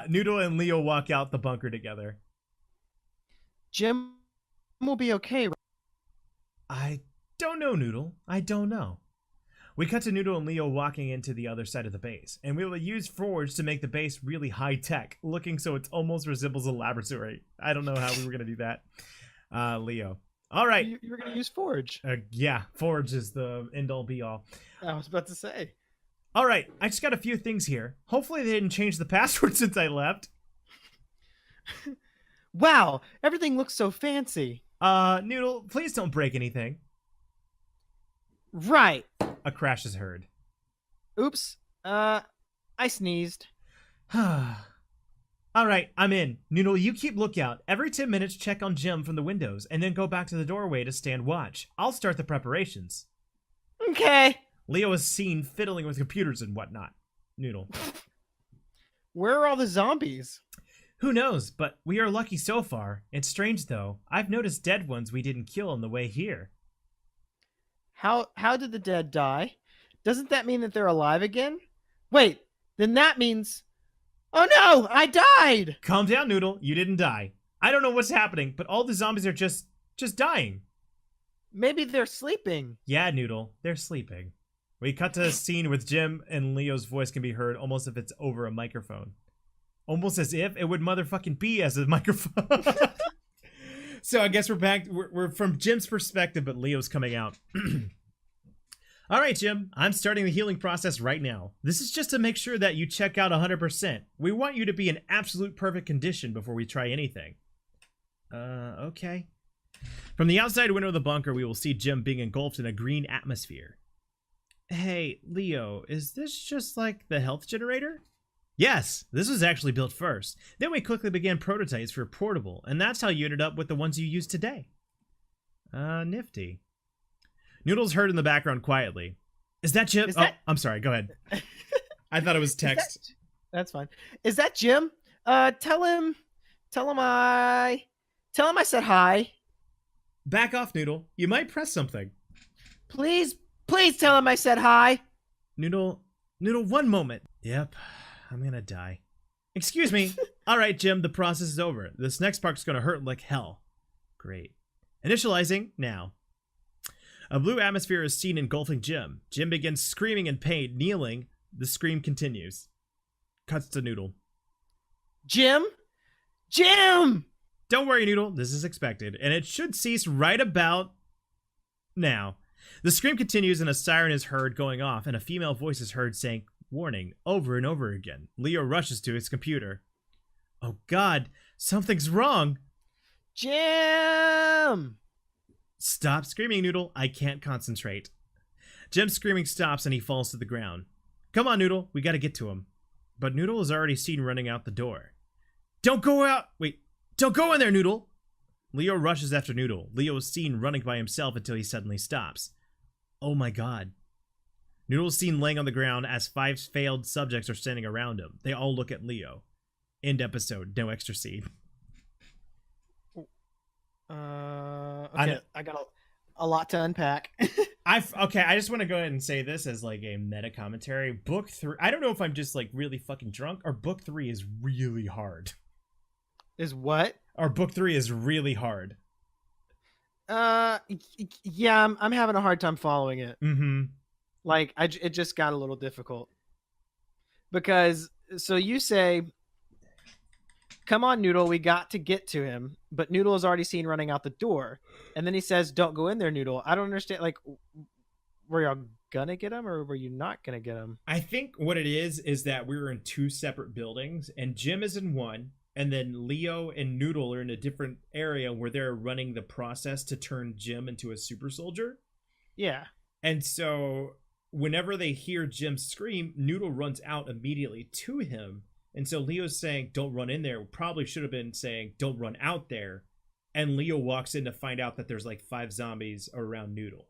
Noodle and Leo walk out the bunker together. Jim will be okay. I Don't know, Noodle. I don't know. We cut to Noodle and Leo walking into the other side of the base, and we will use Forge to make the base really high-tech, looking so it almost resembles a laboratory. I don't know how we were going to do that. Leo. All right. You were going to use Forge. Yeah, Forge is the end-all be-all. I was about to say. All right, I just got a few things here. Hopefully they didn't change the password since I left. Wow, everything looks so fancy. Noodle, please don't break anything. Right. A crash is heard. Oops. I sneezed. All right, I'm in. Noodle, you keep lookout. Every 10 minutes, check on Jim from the windows, and then go back to the doorway to stand watch. I'll start the preparations. Okay. Leo is seen fiddling with computers and whatnot. Noodle. Where are all the zombies? Who knows, but we are lucky so far. It's strange, though. I've noticed dead ones we didn't kill on the way here. How did the dead die? Doesn't that mean that they're alive again? Wait, then that means... Oh no, I died! Calm down, Noodle. You didn't die. I don't know what's happening, but all the zombies are just dying. Maybe they're sleeping. Yeah, Noodle. They're sleeping. We cut to a scene with Jim and Leo's voice can be heard almost if it's over a microphone. Almost as if it would motherfucking be as a microphone. So I guess we're back. We're from Jim's perspective, but Leo's coming out. All right, Jim. I'm starting the healing process right now. This is just to make sure that you check out 100%. We want you to be in absolute perfect condition before we try anything. Okay. From the outside window of the bunker, we will see Jim being engulfed in a green atmosphere. Hey, Leo, is this just like the health generator? Yes, this was actually built first. Then we quickly began prototypes for portable, and that's how you ended up with the ones you use today. Nifty. Noodles heard in the background quietly. Is that Jim? Oh, I'm sorry, go ahead. I thought it was text. That's fine. Is that Jim? Tell him I said hi. Back off, Noodle. You might press something. Please tell him I said hi. Noodle, one moment. Yep, I'm gonna die. Excuse me. All right, Jim, the process is over. This next part's gonna hurt like hell. Great. Initializing now. A blue atmosphere is seen engulfing Jim. Jim begins screaming in pain, kneeling. The scream continues. Cuts to Noodle. Jim! Don't worry, Noodle. This is expected, and it should cease right about now. The scream continues and a siren is heard going off, and a female voice is heard saying, warning, over and over again. Leo rushes to his computer. Oh God, something's wrong. Jim! Stop screaming, Noodle. I can't concentrate. Jim's screaming stops and he falls to the ground. Come on, Noodle. We gotta get to him. But Noodle is already seen running out the door. Don't go out! Wait, don't go in there, Noodle! Leo rushes after Noodle. Leo is seen running by himself until he suddenly stops. Oh my God. Noodle is seen laying on the ground as 5 failed subjects are standing around him. They all look at Leo. End episode. No extra scene. Okay, I got a lot to unpack. I just want to go ahead and say this as like a meta commentary. Book 3, I don't know if I'm just like really fucking drunk, or book 3 is really hard. Is what? Or book 3 is really hard. Yeah, I'm having a hard time following it. Mm-hmm. Like, it just got a little difficult. Because, so you say, come on, Noodle, we got to get to him. But Noodle is already seen running out the door. And then he says, don't go in there, Noodle. I don't understand, like, were y'all gonna get him, or were you not gonna get him? I think what it is that we were in 2 separate buildings, and Jim is in one, and then Leo and Noodle are in a different area where they're running the process to turn Jim into a super soldier. Yeah. And so whenever they hear Jim scream, Noodle runs out immediately to him. And so Leo's saying, don't run in there. Probably should have been saying, don't run out there. And Leo walks in to find out that there's like 5 zombies around Noodle.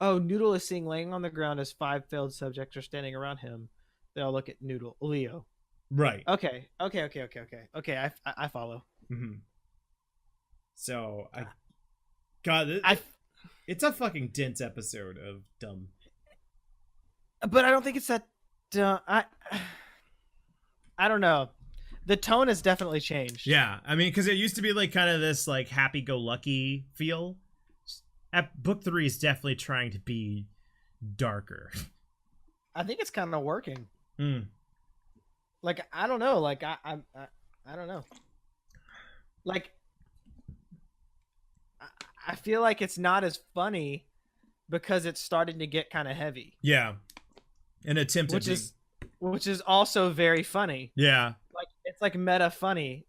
Oh, Noodle is seen laying on the ground as 5 failed subjects are standing around him. They all look at Leo. Right. Okay, I follow. Mm-hmm. So, it's a fucking dense episode of dumb. But I don't think it's that dumb. I don't know. The tone has definitely changed. Yeah, I mean, because it used to be like kind of this like happy-go-lucky feel, Book 3 is definitely trying to be darker. I think it's kind of working. Mm. Like, I don't know. Like, I don't know. Like, I feel like it's not as funny because it's starting to get kind of heavy. Yeah. An attempt at which is also very funny. Yeah. Like, it's like meta funny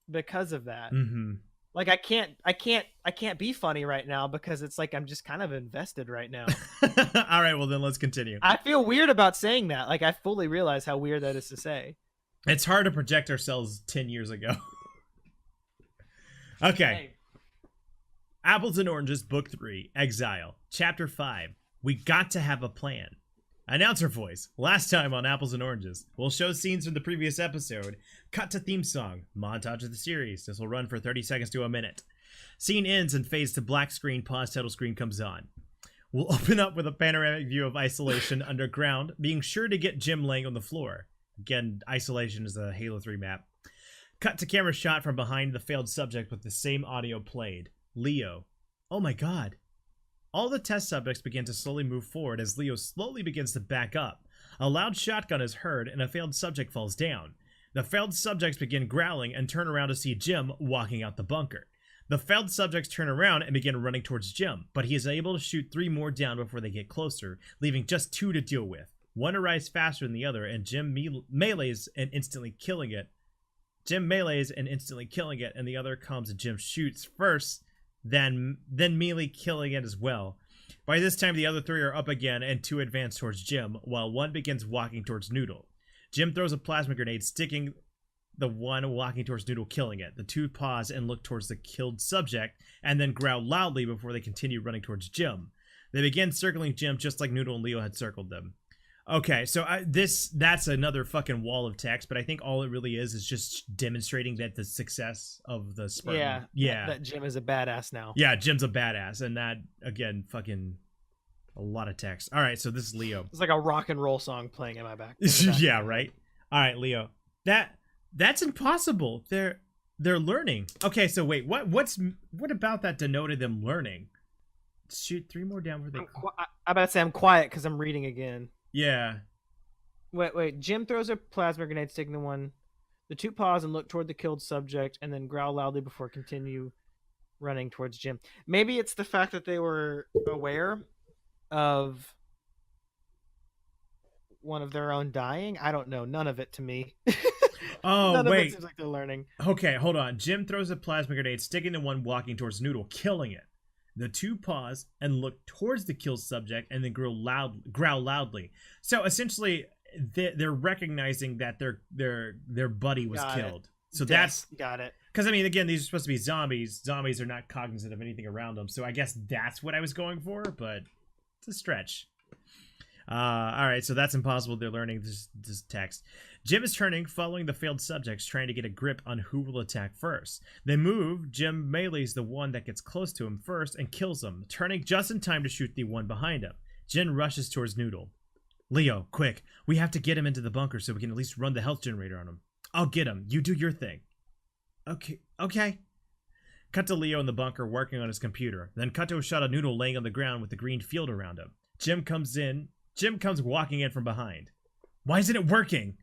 because of that. Mm-hmm. Like, I can't be funny right now because it's like I'm just kind of invested right now. All right, well then let's continue. I feel weird about saying that. Like, I fully realize how weird that is to say. It's hard to project ourselves 10 years ago. Okay. Hey. Apples and Oranges, Book 3, Exile, Chapter 5. We got to have a plan. Announcer voice. Last time on Apples and Oranges, we'll show scenes from the previous episode. Cut to theme song. Montage of the series. This will run for 30 seconds to a minute. Scene ends and fades to black screen. Pause title screen comes on. We'll open up with a panoramic view of Isolation underground, being sure to get Jim laying on the floor. Again, Isolation is a Halo 3 map. Cut to camera shot from behind the failed subject with the same audio played. Leo. Oh my god. All the test subjects begin to slowly move forward as Leo slowly begins to back up. A loud shotgun is heard and a failed subject falls down. The failed subjects begin growling and turn around to see Jim walking out the bunker. The failed subjects turn around and begin running towards Jim, but he is able to shoot 3 more down before they get closer, leaving just 2 to deal with. One arrives faster than the other, and Jim melees and instantly killing it. And the other comes and Jim shoots first, then melee killing it as well. By this time, the other 3 are up again, and 2 advance towards Jim, while 1 begins walking towards Noodle. Jim throws a plasma grenade, sticking the one walking towards Noodle, killing it. The 2 pause and look towards the killed subject, and then growl loudly before they continue running towards Jim. They begin circling Jim just like Noodle and Leo had circled them. Okay, so that's another fucking wall of text, but I think all it really is just demonstrating that the success of the Spartan. Yeah. That Jim is a badass now. Yeah, Jim's a badass, and that, again, fucking a lot of text. All right, so this is Leo. It's like a rock and roll song playing in my back. Yeah, right? All right, Leo. That's impossible. They're learning. Okay, so wait, what about that denoted them learning? Shoot 3 more down where they... I'm about to say I'm quiet because I'm reading again. Yeah. Wait. Jim throws a plasma grenade, sticking the one. The 2 pause and look toward the killed subject, and then growl loudly before continue running towards Jim. Maybe it's the fact that they were aware of one of their own dying. I don't know. None of it to me. Oh, None wait. of it seems like they're learning. Okay, hold on. Jim throws a plasma grenade, sticking the one walking towards Noodle, killing it. The 2 pause and look towards the killed subject and then growl loudly. So essentially, they're recognizing that their buddy was killed. So that's got it. Because I mean, again, these are supposed to be zombies. Zombies are not cognizant of anything around them. So I guess that's what I was going for, but it's a stretch. All right, so that's impossible. They're learning this text. Jim is turning, following the failed subjects, trying to get a grip on who will attack first. They move. Jim melees the one that gets close to him first and kills him, turning just in time to shoot the one behind him. Jim rushes towards Noodle. Leo, quick. We have to get him into the bunker so we can at least run the health generator on him. I'll get him. You do your thing. Okay. Cut to Leo in the bunker working on his computer. Then cut to a shot of Noodle laying on the ground with the green field around him. Jim comes walking in from behind. Why isn't it working?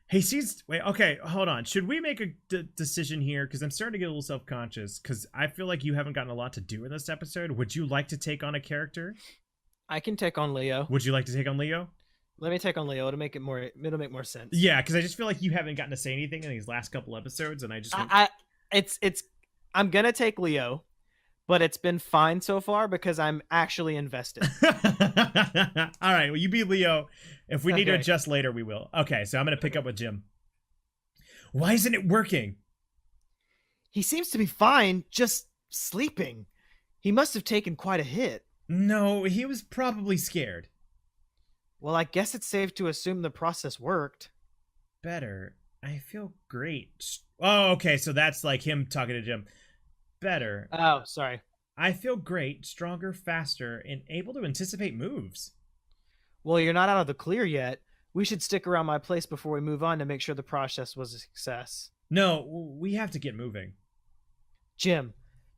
He sees... Wait, okay, hold on. Should we make a decision here? Because I'm starting to get a little self-conscious. Because I feel like you haven't gotten a lot to do in this episode. Would you like to take on a character? I can take on Leo. Would you like to take on Leo? Let me take on Leo to make it more... It'll make more sense. Yeah, because I just feel like you haven't gotten to say anything in these last couple episodes, and I just... I'm gonna take Leo, but it's been fine so far because I'm actually invested. All right, well, you be Leo. If we need to Okay. adjust later, we will. Okay, so I'm going to pick up with Jim. Why isn't it working? He seems to be fine, just sleeping. He must have taken quite a hit. No, he was probably scared. Well, I guess it's safe to assume the process worked. Better. I feel great. Oh, okay, so that's like him talking to Jim. Better. Oh, sorry. I feel great, stronger, faster, and able to anticipate moves. Well, you're not out of the clear yet. We should stick around my place before we move on to make sure the process was a success. No, we have to get moving. Jim,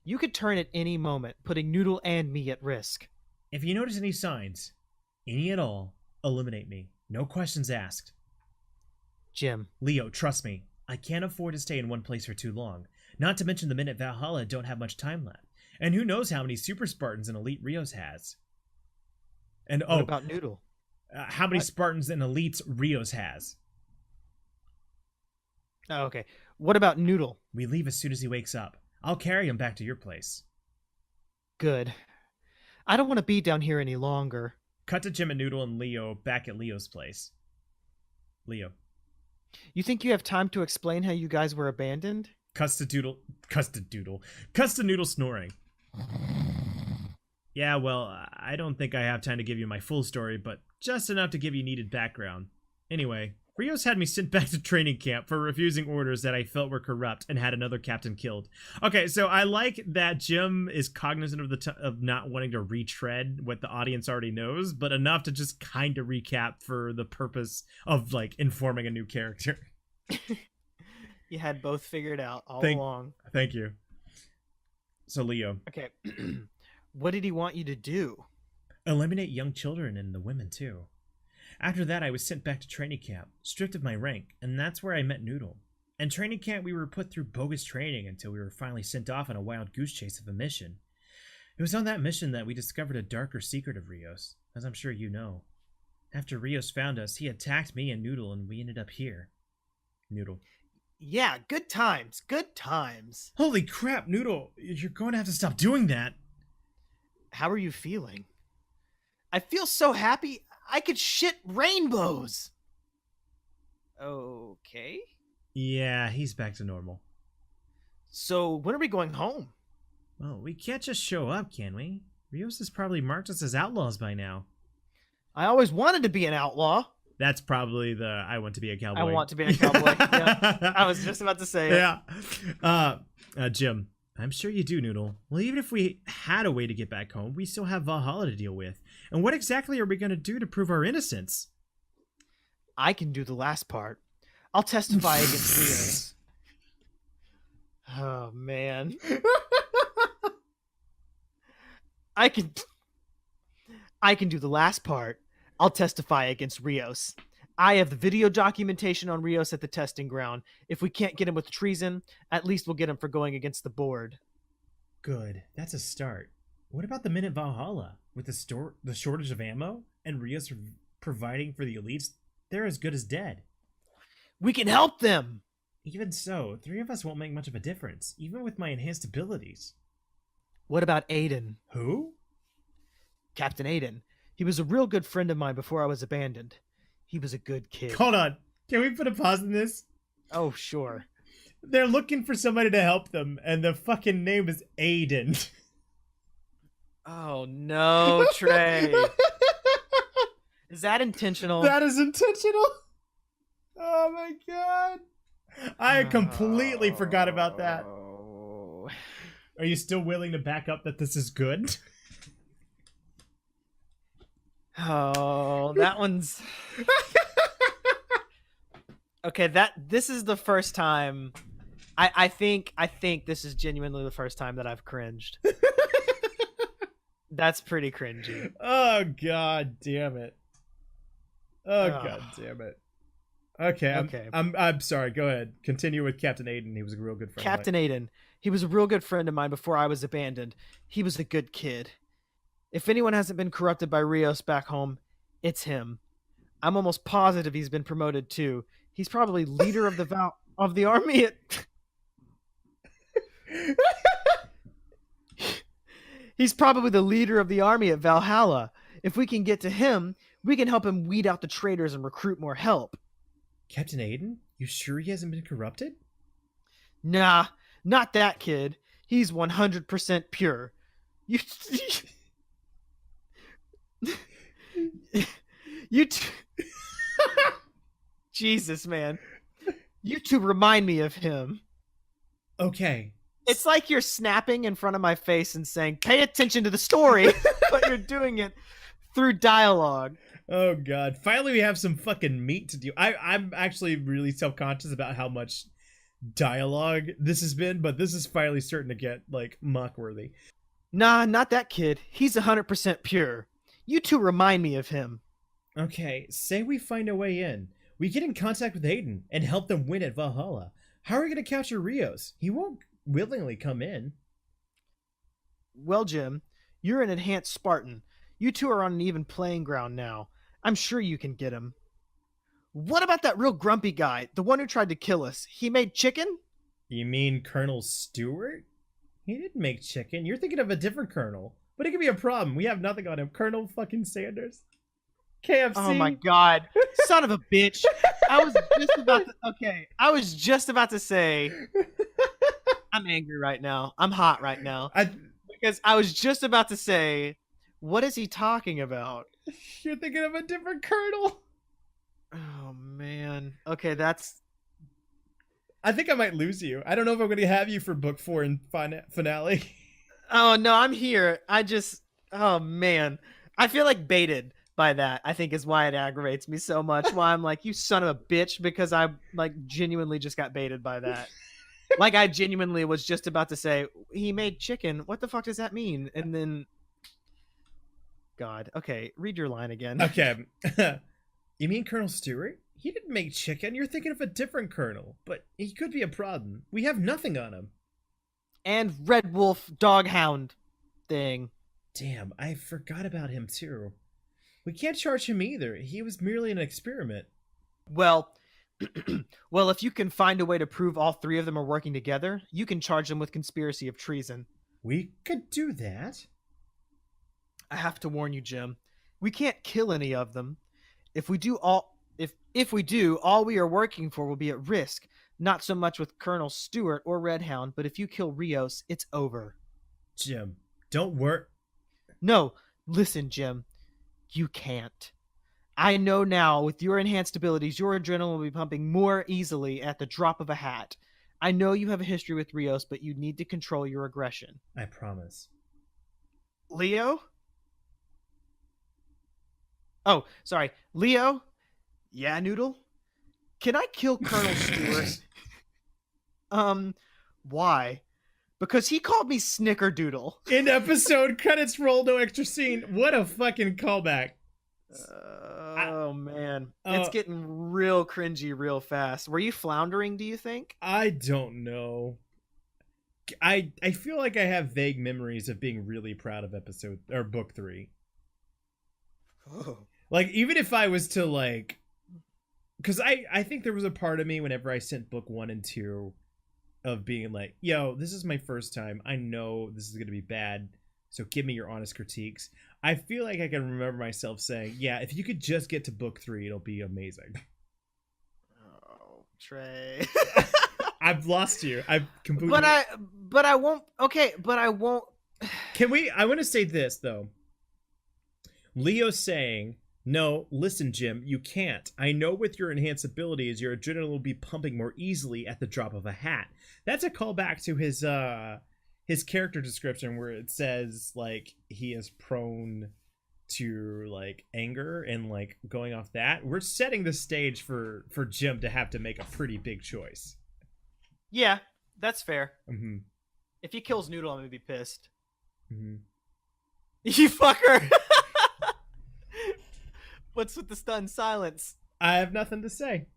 You could turn at any moment, putting Noodle and me at risk. If you notice any signs, any at all, eliminate me. No questions asked. Jim. Leo, trust me. I can't afford to stay in one place for too long. Not to mention the men at Valhalla don't have much time left. And who knows how many Super Spartans an Elite Rios has. And What about Noodle? How many Spartans an Elite Rios has. Oh, okay. What about Noodle? We leave as soon as he wakes up. I'll carry him back to your place. Good. I don't want to be down here any longer. Cut to Jim and Noodle and Leo back at Leo's place. Leo. You think you have time to explain how you guys were abandoned? Cuts to Noodle snoring. Yeah, well, I don't think I have time to give you my full story, but just enough to give you needed background. Anyway, Rios had me sent back to training camp for refusing orders that I felt were corrupt and had another captain killed. Okay, so I like that Jim is cognizant of of not wanting to retread what the audience already knows, but enough to just kind of recap for the purpose of, like, informing a new character. You had both figured out all along. Thank you. So, Leo. Okay. What did he want you to do? Eliminate young children and the women, too. After that, I was sent back to training camp, stripped of my rank, and that's where I met Noodle. In training camp, we were put through bogus training until we were finally sent off on a wild goose chase of a mission. It was on that mission that we discovered a darker secret of Rios, as I'm sure you know. After Rios found us, he attacked me and Noodle, and we ended up here. Noodle. Yeah, good times. Good times. Holy crap, Noodle! You're going to have to stop doing that! How are you feeling? I feel so happy I could shit rainbows! Okay. Yeah, he's back to normal. So, when are we going home? Well, we can't just show up, can we? Rios has probably marked us as outlaws by now. I always wanted to be an outlaw. That's probably the I want to be a cowboy. I want to be a cowboy. Yeah. I was just about to say it. Yeah. Jim, I'm sure you do, Noodle. Well, even if we had a way to get back home, we still have Valhalla to deal with. And what exactly are we going to do to prove our innocence? I can do the last part. I'll testify against Rios. Oh, man. I can do the last part. I'll testify against Rios. I have the video documentation on Rios at the testing ground. If we can't get him with treason, at least we'll get him for going against the board. Good. That's a start. What about the men at Valhalla? With the shortage of ammo and Rios providing for the elites, they're as good as dead. We can help them! Even so, 3 of us won't make much of a difference, even with my enhanced abilities. What about Aiden? Who? Captain Aiden. He was a real good friend of mine before I was abandoned. He was a good kid. Hold on. Can we put a pause in this? Oh, sure. They're looking for somebody to help them, and the fucking name is Aiden. Oh, no, Trey. Is that intentional? That is intentional. Oh, my God. I completely forgot about that. Are you still willing to back up that this is good? Oh, that one's... Okay, this is the first time... I think this is genuinely the first time that I've cringed. That's pretty cringy. Oh, God damn it. Oh, God damn it. Okay, I'm sorry. Go ahead. Continue with Captain Aiden. He was a real good friend. Captain Aiden. He was a real good friend of mine before I was abandoned. He was a good kid. If anyone hasn't been corrupted by Rios back home, it's him. I'm almost positive he's been promoted too. He's probably leader of the army at... He's probably the leader of the army at Valhalla. If we can get to him, we can help him weed out the traitors and recruit more help. Captain Aiden? You sure he hasn't been corrupted? Nah, not that kid. He's 100% pure. Jesus, man. You two remind me of him. Okay. It's like you're snapping in front of my face and saying, pay attention to the story, but you're doing it through dialogue. Oh, God. Finally, we have some fucking meat to do. I'm actually really self-conscious about how much dialogue this has been, but this is finally starting to get like mock-worthy. Nah, not that kid. He's 100% pure. You two remind me of him. Okay, say we find a way in. We get in contact with Aiden and help them win at Valhalla. How are we going to capture Rios? He won't willingly come in. Well, Jim, you're an enhanced Spartan. You two are on an even playing ground now. I'm sure you can get him. What about that real grumpy guy, the one who tried to kill us? He made chicken? You mean Colonel Stewart? He didn't make chicken. You're thinking of a different Colonel. But it could be a problem. We have nothing on him. Colonel fucking Sanders. KFC. Oh my god. Son of a bitch. I was just about to say I'm angry right now. I'm hot right now. Because I was just about to say, what is he talking about? You're thinking of a different Colonel. Oh man. Okay, I think I might lose you. I don't know if I'm going to have you for book 4 and finale. Oh no, I'm here. Oh man. I feel like baited by that, I think is why it aggravates me so much. Why I'm like, you son of a bitch, because I like genuinely just got baited by that. Like I genuinely was just about to say, he made chicken. What the fuck does that mean? And then God. Okay, read your line again. Okay. You mean Colonel Stewart? He didn't make chicken. You're thinking of a different Colonel, but he could be a problem. We have nothing on him. And Red Wolf Doghound thing. Damn, I forgot about him too. We can't charge him either. He was merely an experiment. Well, well, if you can find a way to prove all three of them are working together, you can charge them with conspiracy of treason. We could do that. I have to warn you, Jim. We can't kill any of them. If we do, all we are working for will be at risk. Not so much with Colonel Stewart or Redhound, but if you kill Rios, it's over. Jim, don't worry. No, listen, Jim. You can't. I know now, with your enhanced abilities, your adrenaline will be pumping more easily at the drop of a hat. I know you have a history with Rios, but you need to control your aggression. I promise. Leo? Oh, sorry. Leo? Yeah, Noodle? Can I kill Colonel Stewart? Why? Because he called me Snickerdoodle. In episode credits roll, no extra scene. What a fucking callback. Oh, man. It's getting real cringy real fast. Were you floundering, do you think? I don't know. I feel like I have vague memories of being really proud of book 3. Oh. Like, even if I was to, like... Because I think there was a part of me whenever I sent book 1 and 2 of being like, yo, this is my first time. I know this is going to be bad, so give me your honest critiques. I feel like I can remember myself saying, yeah, if you could just get to book 3, it'll be amazing. Oh, Trey. I've lost you. I've completely... But I won't... Okay, but I won't... Can we... I want to say this, though. Leo's saying... No, listen, Jim, you can't. I know with your enhanced abilities, your adrenaline will be pumping more easily at the drop of a hat. That's a callback to his character description where it says, like, he is prone to, like, anger and, like, going off that. We're setting the stage for Jim to have to make a pretty big choice. Yeah, that's fair. Mm-hmm. If he kills Noodle, I'm gonna be pissed. Mm-hmm. You fucker! What's with the stunned silence? I have nothing to say.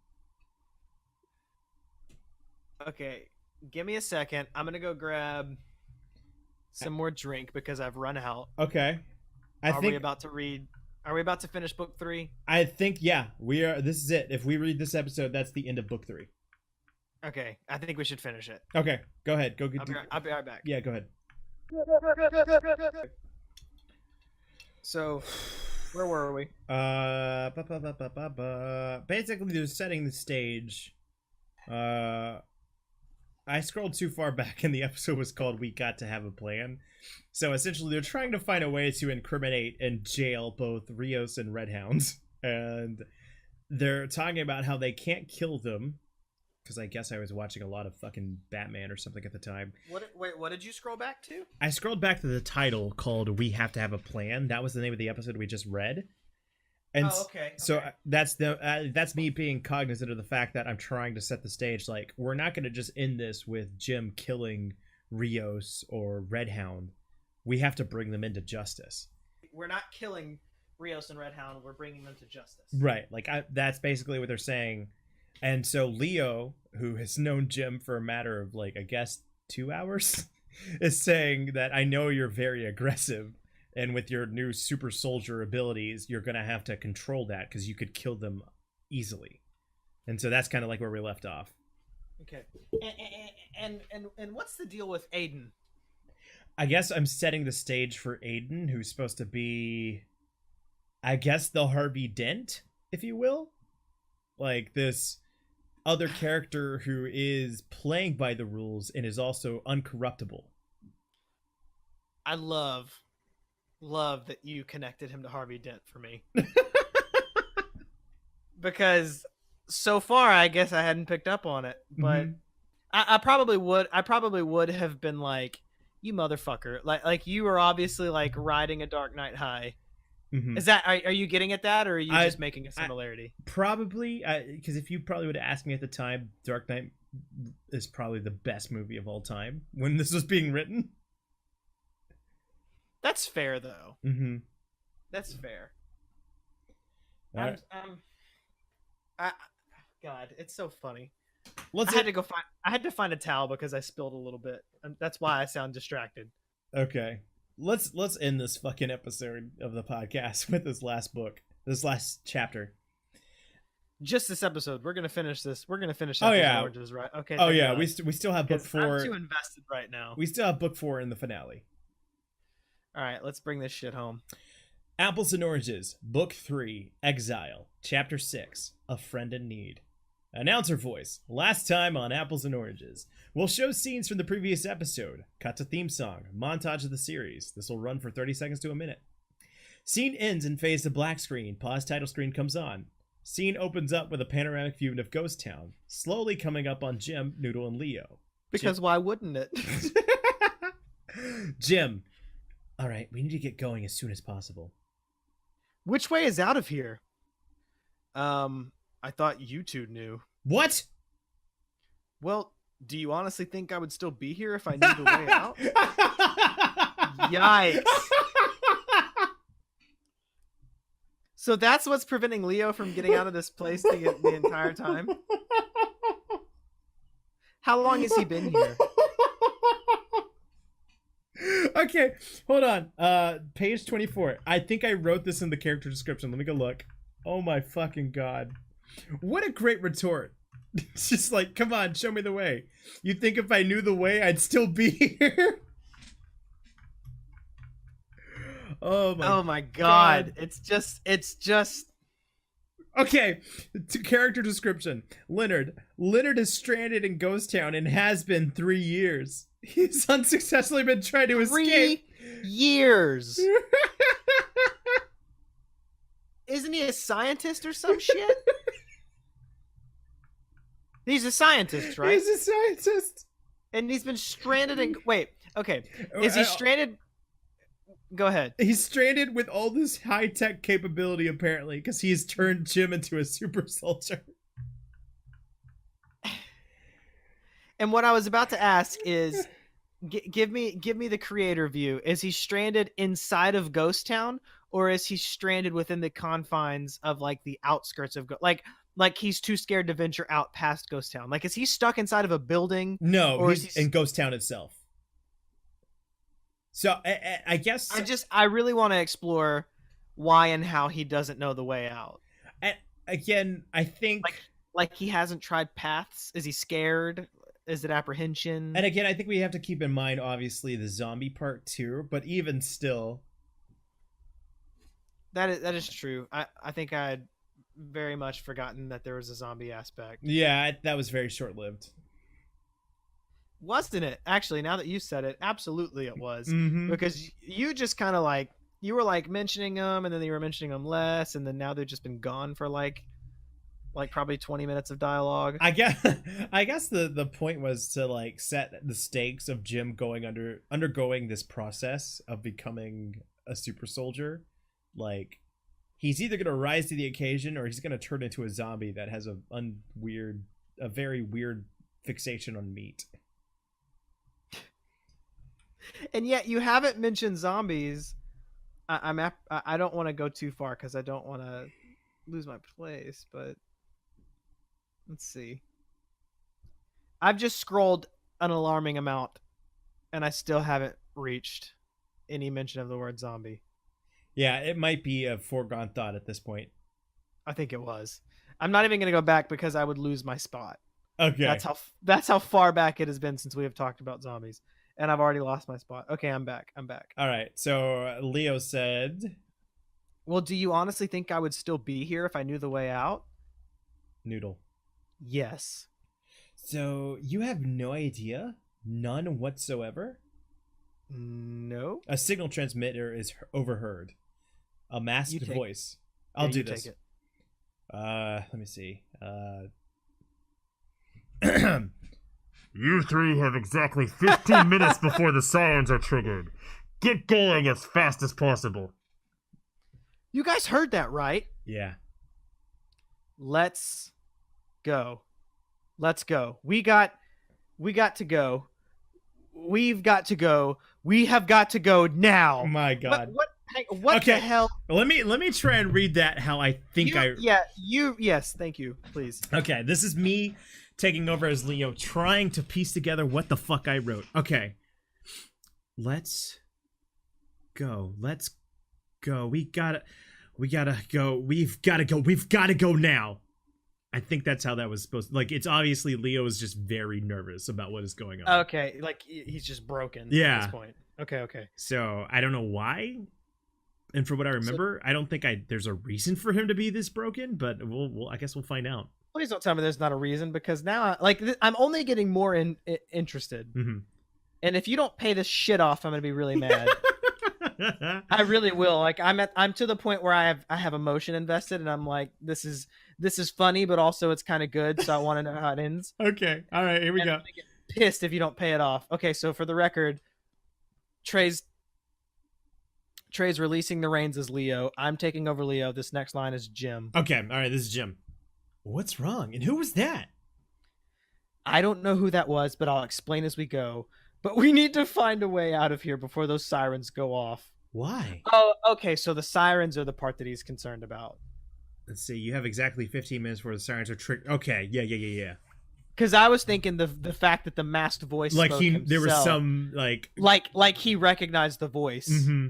Okay, give me a second. I'm gonna go grab some more drink because I've run out. Okay. Are we about to finish book 3? I think, yeah, we are. This is it. If we read this episode, that's the end of book 3. Okay, I think we should finish it. Okay, go ahead. I'll be right back. Yeah, go ahead. So, where were we? Basically, they're setting the stage. I scrolled too far back, and the episode was called "We Got to Have a Plan." So essentially, they're trying to find a way to incriminate and jail both Rios and Redhounds, and they're talking about how they can't kill them. Because I guess I was watching a lot of fucking Batman or something at the time. What did you scroll back to? I scrolled back to the title called "We Have to Have a Plan." That was the name of the episode we just read. And Oh, okay. so okay. that's me being cognizant of the fact that I'm trying to set the stage. Like, we're not going to just end this with Jim killing Rios or Red Hound. We have to bring them into justice. We're not killing Rios and Red Hound. We're bringing them to justice. Right. Like, that's basically what they're saying. And so Leo, who has known Jim for a matter of, like, I guess 2 hours, is saying that I know you're very aggressive, and with your new super soldier abilities, you're going to have to control that because you could kill them easily. And so that's kind of like where we left off. Okay. And what's the deal with Aiden? I guess I'm setting the stage for Aiden, who's supposed to be, I guess, the Harvey Dent, if you will. Like, this other character who is playing by the rules and is also uncorruptible. I love that you connected him to Harvey Dent for me. Because so far, I guess I hadn't picked up on it, but I probably would have been like, you motherfucker. Like you were obviously like riding a Dark Knight high. Is that, are you getting at that, or are you just making a similarity? Probably, because if you probably would have asked me at the time, Dark Knight is probably the best movie of all time when this was being written. That's fair, though. That's fair. God, it's so funny. I had to find a towel because I spilled a little bit, and that's why I sound distracted. Okay, let's end this fucking episode of the podcast with this last chapter. Just this episode. We're gonna finish this. We're gonna finish. Oh yeah, Oranges, right? Okay. Oh yeah, we still have book 4. I'm too invested right now. We still have book 4 in the finale. All right, let's bring this shit home. Apples and Oranges, Book 3, Exile, Chapter 6, A Friend in Need. Announcer voice, last time on Apples and Oranges. We'll show scenes from the previous episode, cut to theme song, montage of the series. This will run for 30 seconds to a minute. Scene ends and fades to black screen, pause title screen comes on. Scene opens up with a panoramic view of Ghost Town, slowly coming up on Jim, Noodle, and Leo. Because why wouldn't it? Jim. All right, we need to get going as soon as possible. Which way is out of here? I thought you two knew. What? Well, do you honestly think I would still be here if I knew the way out? Yikes. So that's what's preventing Leo from getting out of this place the entire time? How long has he been here? Okay, hold on. Page 24. I think I wrote this in the character description. Let me go look. Oh my fucking god. What a great retort. It's just like, come on, show me the way. You think if I knew the way, I'd still be here? Oh my god. It's just okay, to character description. Leonard is stranded in Ghost Town and has been 3 years. He's unsuccessfully been trying to escape. 3 years. Isn't he a scientist or some shit? He's a scientist, right? He's a scientist. And he's been stranded in... Wait, okay. Is he stranded... Go ahead. He's stranded with all this high-tech capability, apparently, because he's turned Jim into a super soldier. And what I was about to ask is, give me the creator view. Is he stranded inside of Ghost Town, or is he stranded within the confines of like the outskirts of like he's too scared to venture out past Ghost Town? Like, is he stuck inside of a building? No, or he's in Ghost Town itself. So I guess I really want to explore why and how he doesn't know the way out. Again, I think like he hasn't tried paths. Is he scared? Is it apprehension? And again, I think we have to keep in mind, obviously, the zombie part too. But even still, that is true. I think I had very much forgotten that there was a zombie aspect. Yeah, that was very short-lived. Wasn't it? Actually, now that you said it, absolutely it was. Mm-hmm. Because you just kind of like, you were like mentioning them, and then you were mentioning them less, and then now they've just been gone for like probably 20 minutes of dialogue. I guess the point was to like set the stakes of Jim undergoing this process of becoming a super soldier. Like, he's either gonna rise to the occasion or he's gonna turn into a zombie that has a very weird fixation on meat. And yet you haven't mentioned zombies. I don't want to go too far because I don't want to lose my place, but let's see. I've just scrolled an alarming amount and I still haven't reached any mention of the word zombie. Yeah, it might be a foregone thought at this point. I think it was. I'm not even going to go back because I would lose my spot. Okay. That's how far back it has been since we have talked about zombies. And I've already lost my spot. Okay, I'm back. All right. So Leo said, well, do you honestly think I would still be here if I knew the way out? Noodle. Yes. So you have no idea? None whatsoever? No. A signal transmitter is overheard. A masked voice. I'll do this. Take it. Let me see. You three have exactly 15 minutes before the sirens are triggered. Get going as fast as possible. You guys heard that, right? Yeah. Let's go. Let's go. We got to go. We've got to go. We have got to go now. Oh my God. What okay. the hell? Let me try and read that how I think yes, thank you, please. Okay, this is me taking over as Leo, trying to piece together what the fuck I wrote. Okay. Let's go. We gotta go. We've gotta go now. I think that's how that was supposed to, like, it's obviously Leo is just very nervous about what is going on. Okay, like he's just broken at this point. Okay. So I don't know why. And from what I remember, I don't think there's a reason for him to be this broken, but I guess we'll find out. Please don't tell me there's not a reason, because now I'm only getting more interested. Mm-hmm. And if you don't pay this shit off, I'm gonna be really mad. I really will. Like I'm to the point where I have emotion invested, and I'm like, this is funny, but also it's kind of good, so I want to know how it ends. Okay, all right, here we go. I'm gonna get pissed if you don't pay it off. Okay, so for the record, Trey's releasing the reins as Leo. I'm taking over Leo. This next line is Jim. Okay, all right, this is Jim. What's wrong? And who was that? I don't know who that was, but I'll explain as we go. But we need to find a way out of here before those sirens go off. Why? Oh, okay, so the sirens are the part that he's concerned about. Let's see, you have exactly 15 minutes before the sirens are triggered. Okay, yeah. Because I was thinking the fact that the masked voice like spoke there was himself, some like he recognized the voice. Mm-hmm.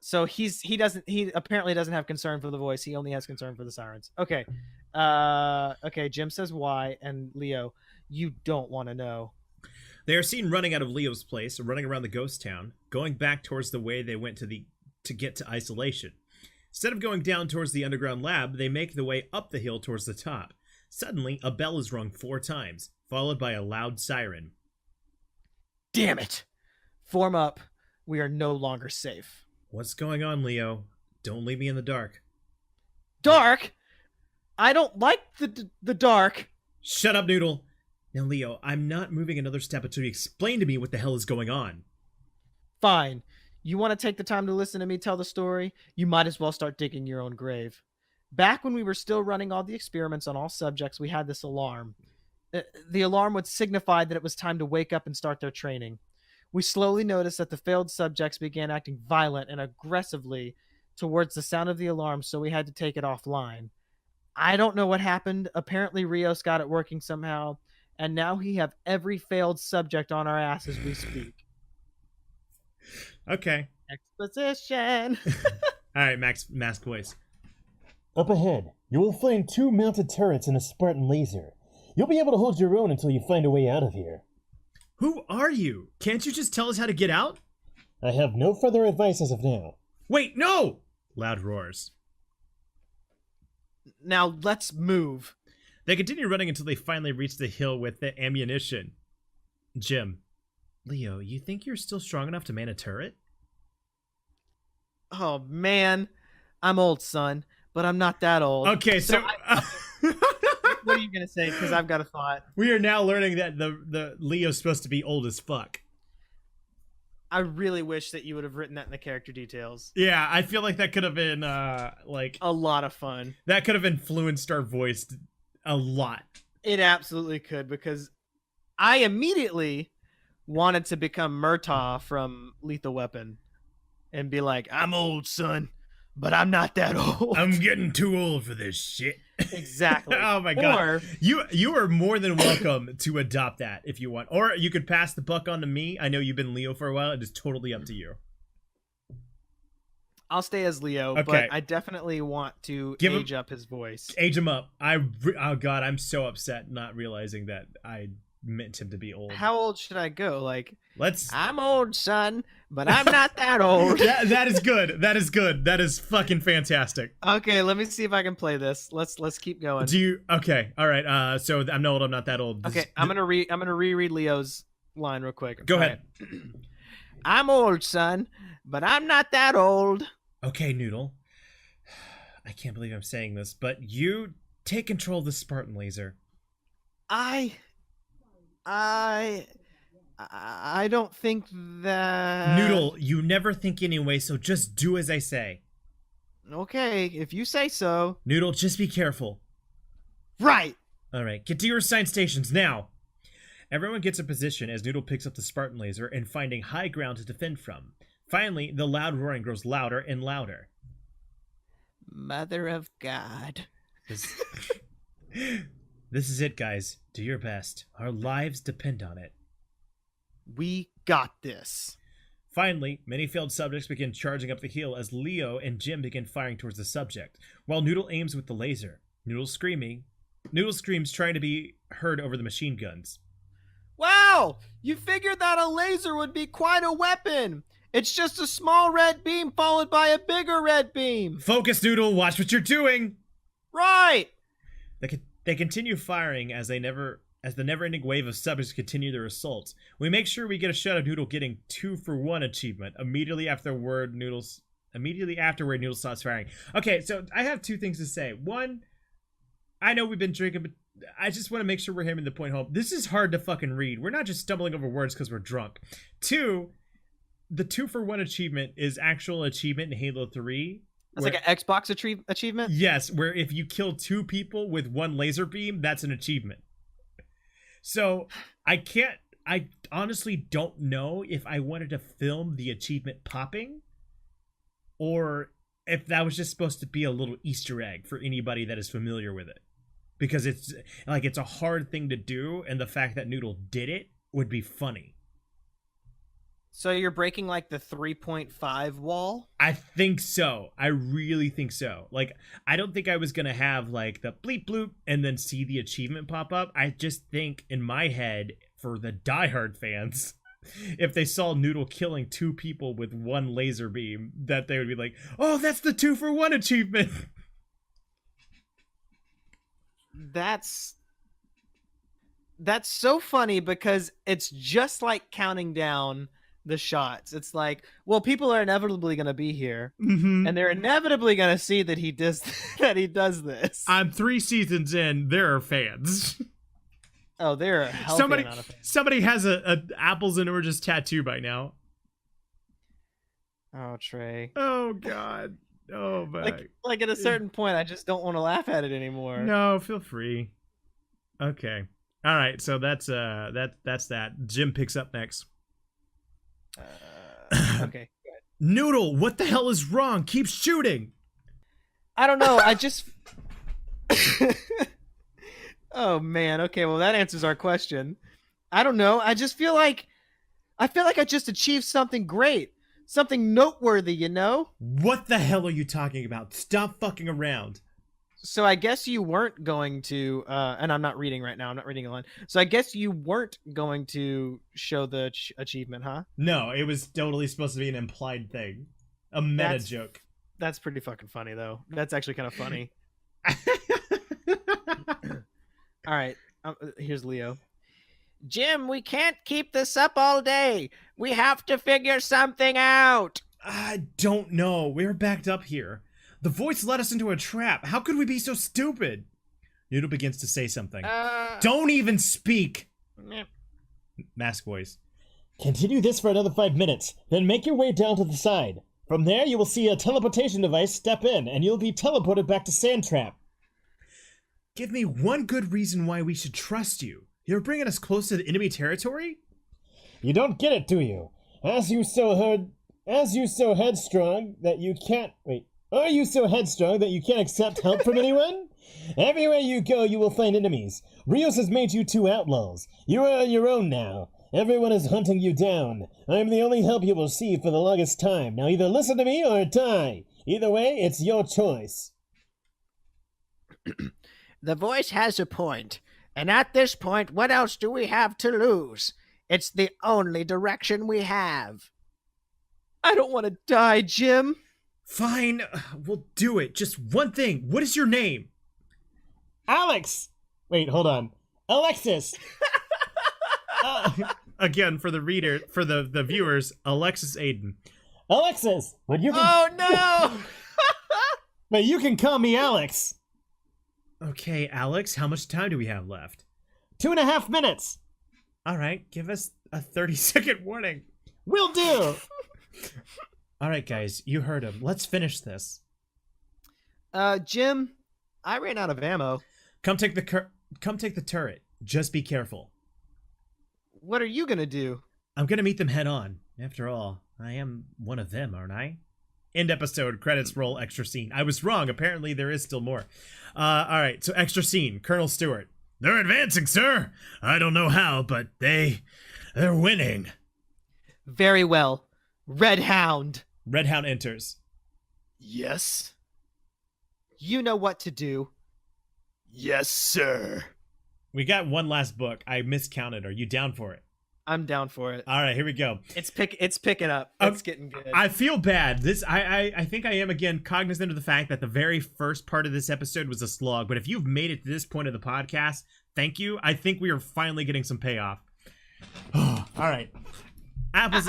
So he apparently doesn't have concern for the voice. He only has concern for the sirens. Okay. Okay, Jim says why, and Leo, you don't want to know. They are seen running out of Leo's place, running around the ghost town, going back towards the way they went to get to isolation. Instead of going down towards the underground lab, they make the way up the hill towards the top. Suddenly, a bell is rung 4 times, followed by a loud siren. Damn it! Form up. We are no longer safe. What's going on, Leo? Don't leave me in the dark. Dark? I don't like the dark. Shut up, Noodle. Now, Leo, I'm not moving another step until you explain to me what the hell is going on. Fine. You want to take the time to listen to me tell the story? You might as well start digging your own grave. Back when we were still running all the experiments on all subjects, we had this alarm. The alarm would signify that it was time to wake up and start their training. We slowly noticed that the failed subjects began acting violent and aggressively towards the sound of the alarm, so we had to take it offline. I don't know what happened. Apparently Rios got it working somehow, and now he have every failed subject on our ass as we speak. Okay. Exposition. All right, mask voice. Up ahead, you will find 2 mounted turrets and a Spartan laser. You'll be able to hold your own until you find a way out of here. Who are you? Can't you just tell us how to get out? I have no further advice as of now. Wait, no! Loud roars. Now let's move. They continue running until they finally reach the hill with the ammunition. Jim. Leo, you think you're still strong enough to man a turret? Oh, man. I'm old, son, but I'm not that old. Okay, so... What are you going to say? Because I've got a thought. We are now learning that the Leo's supposed to be old as fuck. I really wish that you would have written that in the character details. Yeah, I feel like that could have been like A lot of fun. that could have influenced our voice a lot. It absolutely could, because I immediately wanted to become Murtaugh from Lethal Weapon and be like, I'm old, son, but I'm not that old. I'm getting too old for this shit. Exactly. Oh my god. Or, You are more than welcome to adopt that if you want. Or you could pass the buck on to me. I know you've been Leo for a while. It is totally up to you. I'll stay as Leo, Okay. but I definitely want to Give age up his voice. Age him up. Oh god, I'm so upset not realizing that I meant him to be old. How old should I go? Like, Let's I'm old, son, but I'm not that old. that is good. That is good. That is fucking fantastic. Okay, let me see if I can play this. Let's keep going. Do you okay, alright. So I'm not old, I'm not that old. Okay, I'm gonna reread Leo's line real quick. Go ahead. Right. I'm old, son, but I'm not that old. Okay, Noodle. I can't believe I'm saying this, but you take control of the Spartan laser. I don't think that. Noodle, you never think anyway, so just do as I say. Okay, if you say so. Noodle, just be careful. Right. Alright, get to your assigned stations now. Everyone gets a position as Noodle picks up the Spartan laser and finding high ground to defend from. Finally, the loud roaring grows louder and louder. Mother of God. This is it, guys. Do your best. Our lives depend on it. We got this. Finally, many failed subjects begin charging up the hill as Leo and Jim begin firing towards the subject, while Noodle aims with the laser. Noodle screams trying to be heard over the machine guns. Wow! You figured that a laser would be quite a weapon. It's just a small red beam followed by a bigger red beam. Focus, Noodle. Watch what you're doing. Right. They continue firing as the never-ending wave of subjects continue their assaults. We make sure we get a shot of Noodle getting 2-for-1 achievement immediately afterward. Noodle stops firing. Okay, so I have two things to say. One, I know we've been drinking, but I just want to make sure we're hammering the point home. This is hard to fucking read. We're not just stumbling over words because we're drunk. Two, the 2-for-1 achievement is actual achievement in Halo 3. That's like an Xbox achievement? Yes, where if you kill 2 people with 1 laser beam, that's an achievement. So I honestly don't know if I wanted to film the achievement popping or if that was just supposed to be a little Easter egg for anybody that is familiar with it. Because it's a hard thing to do, and the fact that Noodle did it would be funny. So you're breaking like the 3.5 wall? I think so. I really think so. Like, I don't think I was going to have like the bleep bloop and then see the achievement pop up. I just think in my head, for the diehard fans, if they saw Noodle killing 2 people with 1 laser beam, that they would be like, oh, that's the 2-for-1 achievement. That's so funny because it's just like counting down the shots. It's like, well, people are inevitably going to be here, Mm-hmm. and they're inevitably going to see that he does this. I'm 3 seasons in. There are fans. Oh, they're a healthy amount of fans. Somebody has a apples and oranges tattoo by now. Oh, Trey. Oh God. Oh my. Like at a certain point, I just don't want to laugh at it anymore. No, feel free. Okay. All right. So that's that. Jim picks up next. Okay. Noodle, what the hell is wrong? Keep shooting. I don't know. I just. Oh man. Okay. Well, that answers our question. I don't know. I feel like I just achieved something great, something noteworthy. You know. What the hell are you talking about? Stop fucking around. So I guess you weren't going to, and I'm not reading right now. I'm not reading a line. So I guess you weren't going to show the achievement, huh? No, it was totally supposed to be an implied thing, a meta joke. That's pretty fucking funny, though. That's actually kind of funny. All right, here's Leo. Jim, we can't keep this up all day. We have to figure something out. I don't know. We're backed up here. The voice led us into a trap. How could we be so stupid? Noodle begins to say something. Don't even speak. Meh. Mask voice. Continue this for another 5 minutes, then make your way down to the side. From there, you will see a teleportation device step in, and you'll be teleported back to Sandtrap. Give me one good reason why we should trust you. You're bringing us close to the enemy territory? You don't get it, do you? Are you so headstrong that you can't accept help from anyone? Everywhere you go, you will find enemies. Rios has made you 2 outlaws. You are on your own now. Everyone is hunting you down. I am the only help you will see for the longest time. Now either listen to me or die. Either way, it's your choice. The voice has a point, and at this point, what else do we have to lose? It's the only direction we have. I don't want to die, Jim. Fine, we'll do it. Just one thing. What is your name? Alex! Wait, hold on. Alexis! Again, for the viewers, Alexis Aiden. Alexis! But you can... Oh, no! But you can call me Alex. Okay, Alex, how much time do we have left? 2.5 minutes. All right, give us a 30-second warning. Will do. All right, guys, you heard him. Let's finish this. Jim, I ran out of ammo. Come take the turret. Just be careful. What are you gonna do? I'm gonna meet them head on. After all, I am one of them, aren't I? End episode, credits roll, extra scene. I was wrong. Apparently there is still more. All right, so extra scene. Colonel Stewart. They're advancing, sir. I don't know how, but they're winning. Very well. Red Hound. Red Hound enters. Yes? You know what to do. Yes, sir. We got one last book. I miscounted. Are you down for it? I'm down for it. All right, here we go. It's picking up. It's getting good. I feel bad. I think I am again cognizant of the fact that the very first part of this episode was a slog. But if you've made it to this point of the podcast, thank you. I think we are finally getting some payoff. All right, apples.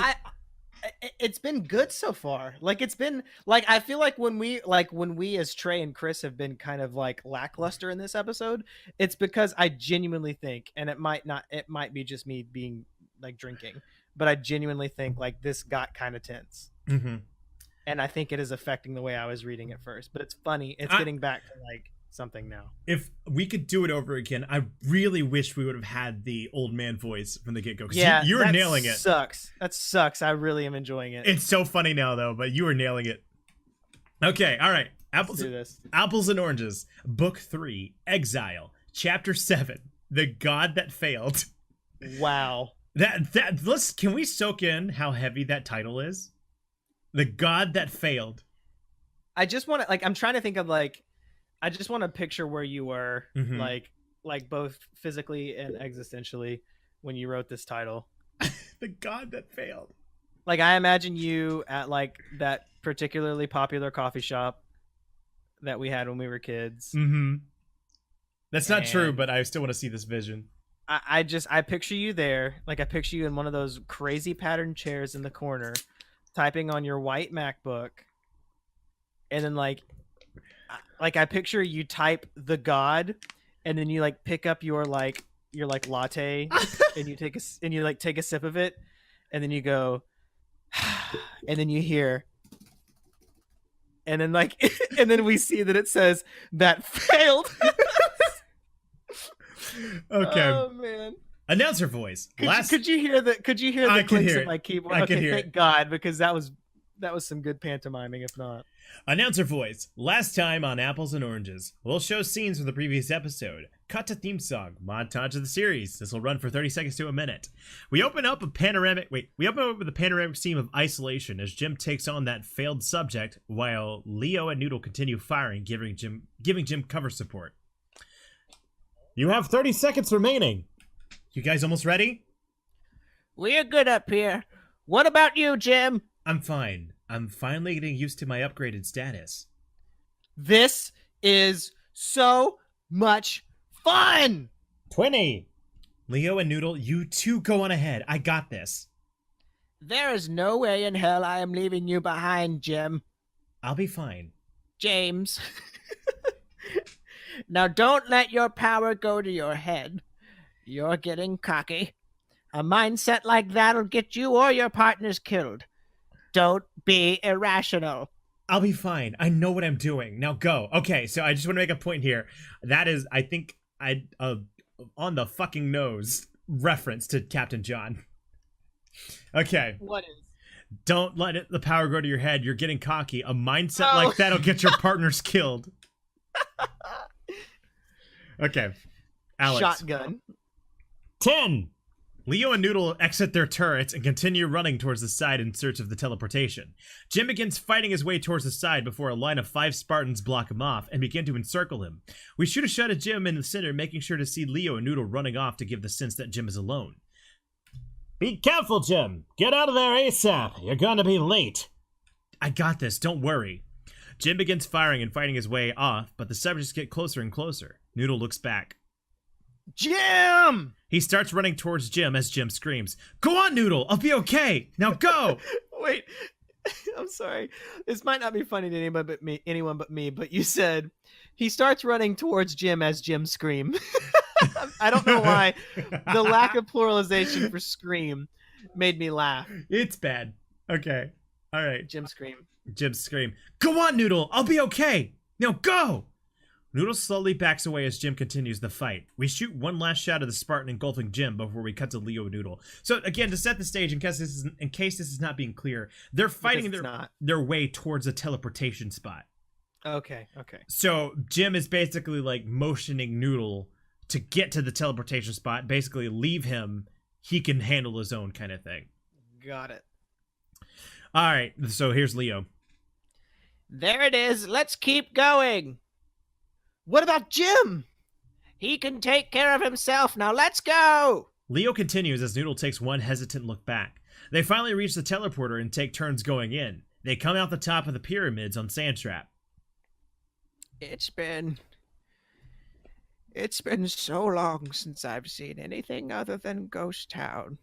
It's been good so far. Like it's been like I feel like when we as Trey and Chris have been kind of like lackluster in this episode, it's because I genuinely think, and it might be just me being like drinking, but I genuinely think like this got kind of tense. Mm-hmm. And I think it is affecting the way I was reading at first. But it's funny. It's getting back to like something now. If we could do it over again, I really wish we would have had the old man voice from the get-go. Yeah, you were nailing it. That sucks. I really am enjoying it. It's so funny now, though, but you were nailing it. Okay, all right. Let's do this. Apples and Oranges, Book 3, Exile, Chapter 7, The God That Failed. Wow. Can we soak in how heavy that title is? The God That Failed. I just want to I'm trying to think of I just want to picture where you were, mm-hmm. like both physically and existentially when you wrote this title. The God That Failed. Like I imagine you at like that particularly popular coffee shop that we had when we were kids. Mm-hmm. That's not true, but I still want to see this vision. I picture you there. Like I picture you in one of those crazy patterned chairs in the corner, typing on your white MacBook, and then like I picture you type the God, and then you like pick up your latte, and you take a sip of it, and then you go, and then you hear, and then and then we see that it says that failed. Okay. Oh man. Announcer voice. Could you hear the clicks of my keyboard? Okay, thank God, because that was some good pantomiming, if not. Announcer voice. Last time on Apples and Oranges, we'll show scenes from the previous episode. Cut to theme song. Montage of the series. This will run for 30 seconds to a minute. We open up with a panoramic scene of isolation as Jim takes on that failed subject, while Leo and Noodle continue firing, giving Jim cover support. You have 30 seconds remaining. You guys almost ready? We're good up here. What about you, Jim? I'm fine. I'm finally getting used to my upgraded status. This is so much fun! 20. Leo and Noodle, you two go on ahead. I got this. There is no way in hell I am leaving you behind, Jim. I'll be fine. James. Now don't let your power go to your head. You're getting cocky. A mindset like that'll get you or your partners killed. Don't be irrational. I'll be fine. I know what I'm doing. Now go. Okay, so I just want to make a point here. That is, I think, on the fucking nose reference to Captain John. Okay. What is? Don't let the power go to your head. You're getting cocky. A mindset like that'll get your partners killed. Okay. Alex. Shotgun. 10. Leo and Noodle exit their turrets and continue running towards the side in search of the teleportation. Jim begins fighting his way towards the side before a line of 5 Spartans block him off and begin to encircle him. We shoot a shot at Jim in the center, making sure to see Leo and Noodle running off to give the sense that Jim is alone. Be careful, Jim. Get out of there ASAP. You're gonna be late. I got this, don't worry. Jim begins firing and fighting his way off, but the subjects get closer and closer. Noodle looks back. Jim! He starts running towards Jim as Jim screams, "Go on, Noodle! I'll be okay! Now go!" Wait, I'm sorry. This might not be funny to anyone but me, but you said he starts running towards Jim as Jim scream. I don't know why. The lack of pluralization for scream made me laugh. It's bad. Okay. All right. Jim scream. Jim scream, "Go on, Noodle! I'll be okay! Now go!" Noodle slowly backs away as Jim continues the fight. We shoot one last shot of the Spartan engulfing Jim before we cut to Leo and Noodle. So again, to set the stage, in case this is not being clear, they're fighting their way towards a teleportation spot. Okay. So Jim is basically like motioning Noodle to get to the teleportation spot, basically leave him, he can handle his own kind of thing. Got it. All right, so here's Leo. There it is. Let's keep going. What about Jim? He can take care of himself. Now let's go. Leo continues as Noodle takes one hesitant look back. They finally reach the teleporter and take turns going in. They come out the top of the pyramids on Sandtrap. It's been so long since I've seen anything other than Ghost Town.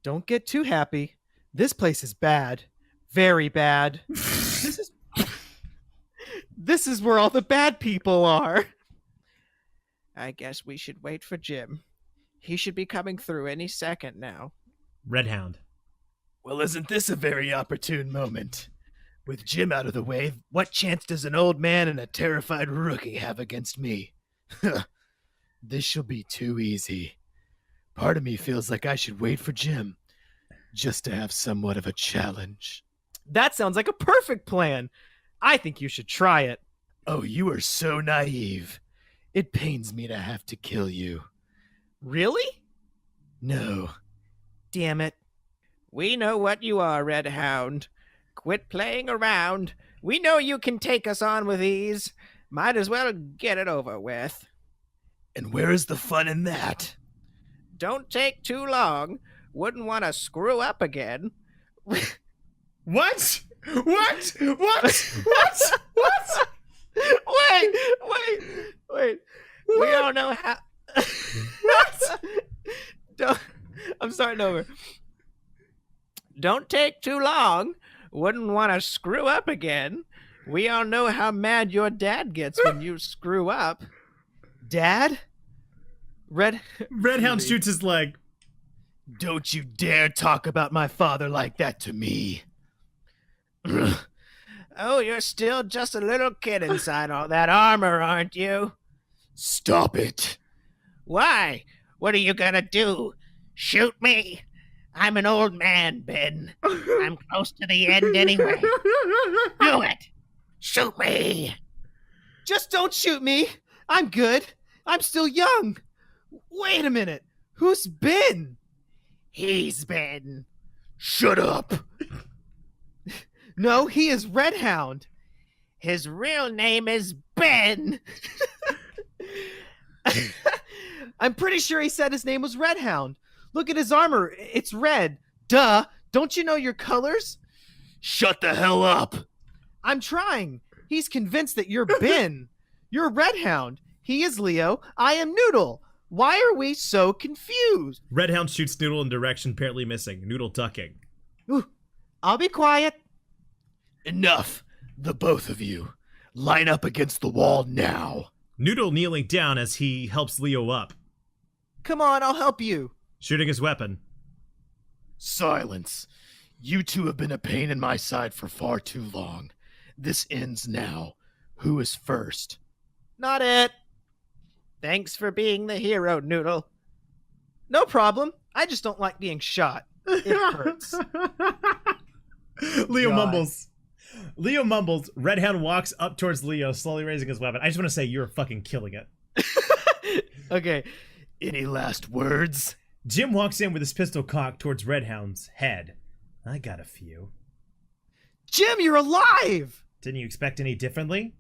Don't get too happy. This place is bad. Very bad. This is where all the bad people are. I guess we should wait for Jim. He should be coming through any second now. Redhound. Well, isn't this a very opportune moment? With Jim out of the way, what chance does an old man and a terrified rookie have against me? This shall be too easy. Part of me feels like I should wait for Jim, just to have somewhat of a challenge. That sounds like a perfect plan. I think you should try it. Oh, you are so naive. It pains me to have to kill you. Really? No. Damn it. We know what you are, Red Hound. Quit playing around. We know you can take us on with ease. Might as well get it over with. And where is the fun in that? Don't take too long. Wouldn't want to screw up again. What? What? What? What? Wait. We don't know how. I'm starting over. Don't take too long. Wouldn't want to screw up again. We all know how mad your dad gets when you screw up. Dad? Redhound shoots his leg. Don't you dare talk about my father like that to me. Oh, you're still just a little kid inside all that armor, aren't you? Stop it. Why? What are you gonna do? Shoot me? I'm an old man, Ben. I'm close to the end anyway. Do it! Shoot me! Just don't shoot me. I'm good. I'm still young. Wait a minute. Who's Ben? He's Ben. Shut up. No, he is Redhound. His real name is Ben. I'm pretty sure he said his name was Redhound. Look at his armor. It's red. Duh. Don't you know your colors? Shut the hell up. I'm trying. He's convinced that you're Ben. You're Redhound. He is Leo. I am Noodle. Why are we so confused? Redhound shoots Noodle in direction apparently missing. Noodle ducking. Ooh, I'll be quiet. Enough. The both of you. Line up against the wall now. Noodle kneeling down as he helps Leo up. Come on, I'll help you. Shooting his weapon. Silence. You two have been a pain in my side for far too long. This ends now. Who is first? Not it. Thanks for being the hero, Noodle. No problem. I just don't like being shot. It hurts. Leo God. mumbles. Leo mumbles. Redhound walks up towards Leo, slowly raising his weapon. I just want to say you're fucking killing it. Okay. Any last words? Jim walks in with his pistol cocked towards Redhound's head. I got a few. Jim, you're alive! Didn't you expect any differently?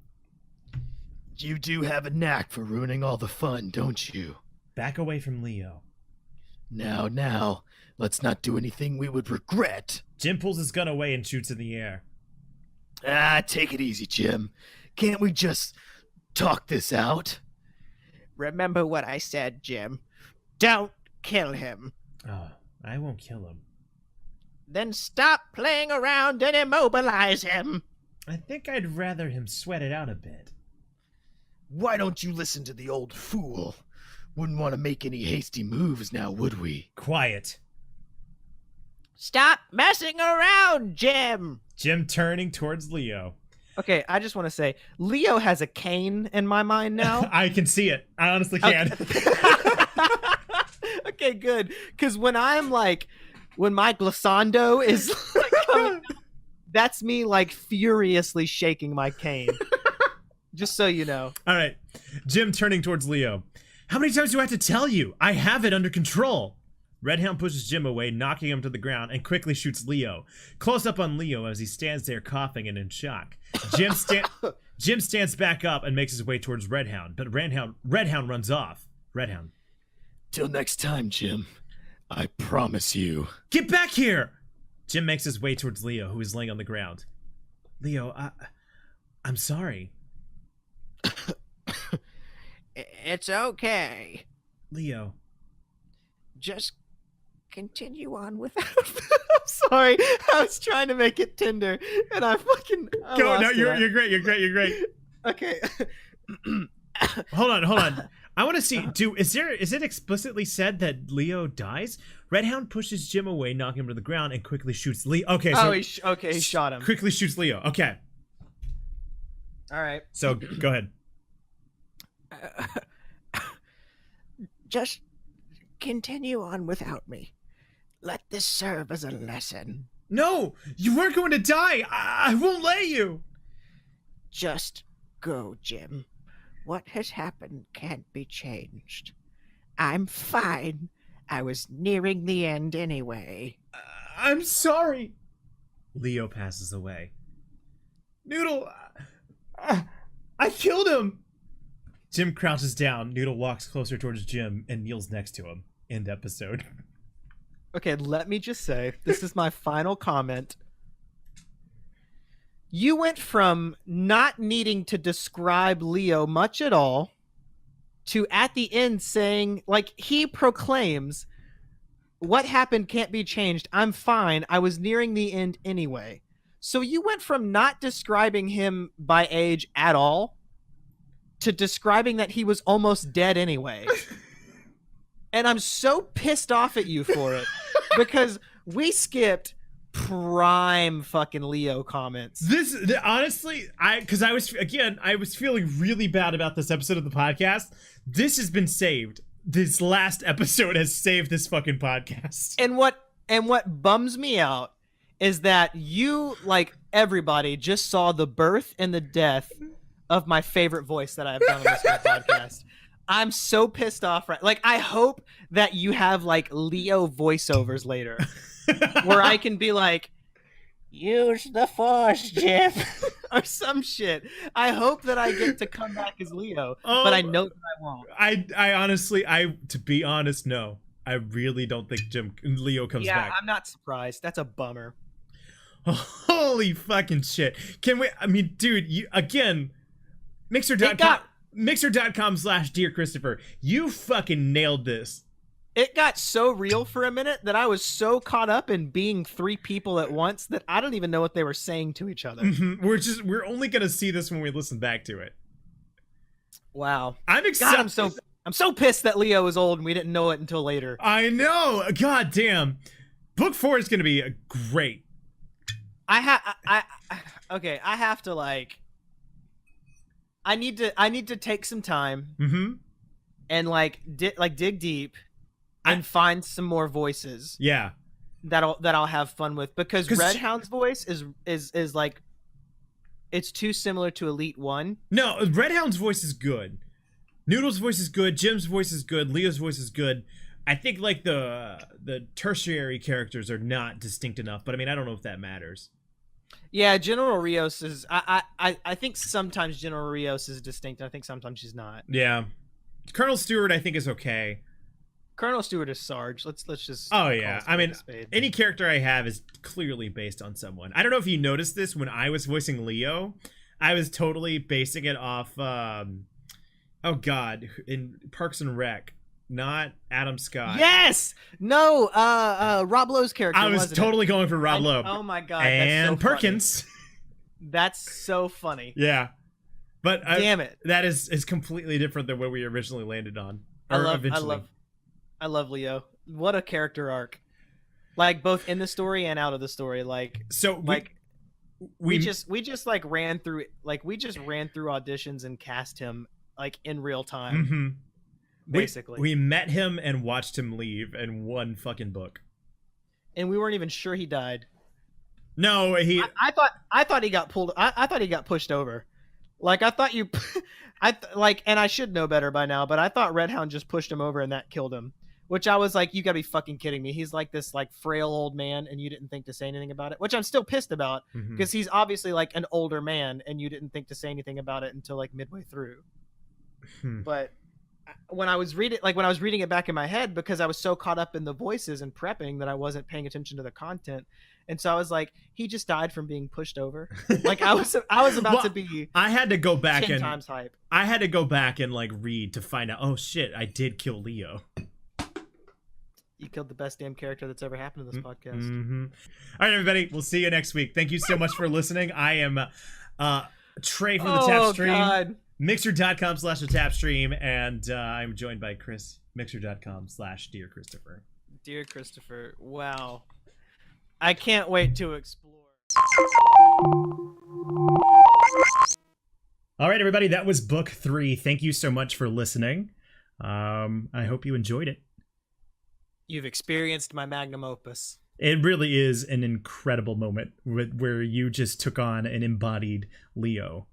You do have a knack for ruining all the fun, don't you? Back away from Leo. Now, let's not do anything we would regret. Jim pulls his gun away and shoots in the air. Take it easy, Jim. Can't we just talk this out? Remember what I said, Jim. Don't kill him. Oh, I won't kill him. Then stop playing around and immobilize him. I think I'd rather him sweat it out a bit. Why don't you listen to the old fool? Wouldn't want to make any hasty moves now, would we? Quiet. Stop messing around, Jim. Jim turning towards Leo. Okay, I just want to say, Leo has a cane in my mind now. I can see it. I honestly can. Okay, good. Because when I'm like, when my glissando is like coming, that's me like furiously shaking my cane. Just so you know. All right. Jim turning towards Leo. How many times do I have to tell you? I have it under control. Redhound pushes Jim away, knocking him to the ground, and quickly shoots Leo. Close up on Leo as he stands there coughing and in shock. Jim stands back up and makes his way towards Redhound, but Redhound runs off. Redhound. Till next time, Jim. I promise you. Get back here! Jim makes his way towards Leo, who is laying on the ground. Leo, I'm sorry. It's okay. Leo. Just continue on without. I'm sorry. I was trying to make it tender, and I Go. lost No, it. you're great. You're great. Okay. Hold on. I want to see. Is it explicitly said that Leo dies? Redhound pushes Jim away, knocking him to the ground, and quickly shoots Leo. Okay, so he shot him. quickly shoots Leo. Okay, All right. so go ahead. Just continue on without me. Let this serve as a lesson. No, you weren't going to die. I won't let you. Just go, Jim. What has happened can't be changed. I'm fine. I was nearing the end anyway. I'm sorry. Leo passes away. Noodle, I killed him. Jim crouches down. Noodle walks closer towards Jim and kneels next to him. End episode. Okay, let me just say, this is my final comment. You went from not needing to describe Leo much at all to at the end saying, like, he proclaims, what happened can't be changed. I'm fine. I was nearing the end anyway. So you went from not describing him by age at all to describing that he was almost dead anyway. And I'm so pissed off at you for it because we skipped prime fucking Leo comments. Honestly, I was feeling really bad about this episode of the podcast. This has been saved. This last episode has saved this fucking podcast. And what bums me out is that you, like everybody, just saw the birth and the death of my favorite voice that I have done on this podcast. I'm so pissed off. Right, like I hope that you have like Leo voiceovers later, where I can be like, Use the force, Jim. or some shit. I hope that I get to come back as Leo, but I know that I won't. I honestly, to be honest, no. I really don't think Leo comes back. Yeah, I'm not surprised. That's a bummer. Holy fucking shit. Can we, I mean, dude, you, again, Mixer.com/Dear Christopher, you fucking nailed this. It got so real for a minute that I was so caught up in being three people at once that I don't even know what they were saying to each other. We're only gonna see this when we listen back to it. Wow. I'm excited. God, I'm so pissed that Leo is old and we didn't know it until later. I know. God damn. Book 4 is going to be great. Okay, I have to like. I need to take some time Mm-hmm. and dig deep and find some more voices. Yeah. that I'll have fun with, because 'Cause Red Hound's voice is like, it's too similar to Elite 1. No, Red Hound's voice is good. Noodle's voice is good. Jim's voice is good. Leo's voice is good. I think like the tertiary characters are not distinct enough, but I mean, I don't know if that matters. Yeah, General Rios is. I think sometimes General Rios is distinct. I think sometimes she's not. Yeah. Colonel Stewart, I think, is okay. Colonel Stewart is Sarge. Let's just. Oh call a yeah, spade I mean, a spade. any character I have is clearly based on someone. I don't know if you noticed this when I was voicing Leo. I was totally basing it off. Oh God, in Parks and Rec, not Adam Scott. Yes. No. Rob Lowe's character. I was wasn't totally going for Rob Lowe. Oh my God. And that's so Perkins. Funny. That's so funny. Yeah, but Damn it. that is completely different than what we originally landed on. I love Leo. What a character arc. Like both in the story and out of the story. Like so. We just ran through auditions and cast him like in real time. Mm-hmm. Basically. We met him and watched him leave in one fucking book. And we weren't even sure he died. No, I thought he got pulled. I thought he got pushed over. Like I thought you, and I should know better by now, but I thought Red Hound just pushed him over and that killed him. Which I was like, you gotta be fucking kidding me. He's like this like frail old man, and you didn't think to say anything about it. Which I'm still pissed about, because he's obviously like an older man, and you didn't think to say anything about it until like midway through. But when I was reading it back in my head, because I was so caught up in the voices and prepping that I wasn't paying attention to the content, and so I was like, he just died from being pushed over. Like I was about to be. I had to go back 10 times hype. I had to go back and like read to find out. Oh shit! I did kill Leo. You killed the best damn character that's ever happened to this podcast. Mm-hmm. All right, everybody. We'll see you next week. Thank you so much for listening. I am Trey from TheTapStream. God. Mixer.com/TheTapStream, and I'm joined by Chris. Mixer.com/Dear Christopher. Dear Christopher. Wow. I can't wait to explore. All right, everybody. That was book 3. Thank you so much for listening. I hope you enjoyed it. You've experienced my magnum opus. It really is an incredible moment where you just took on and embodied Leo.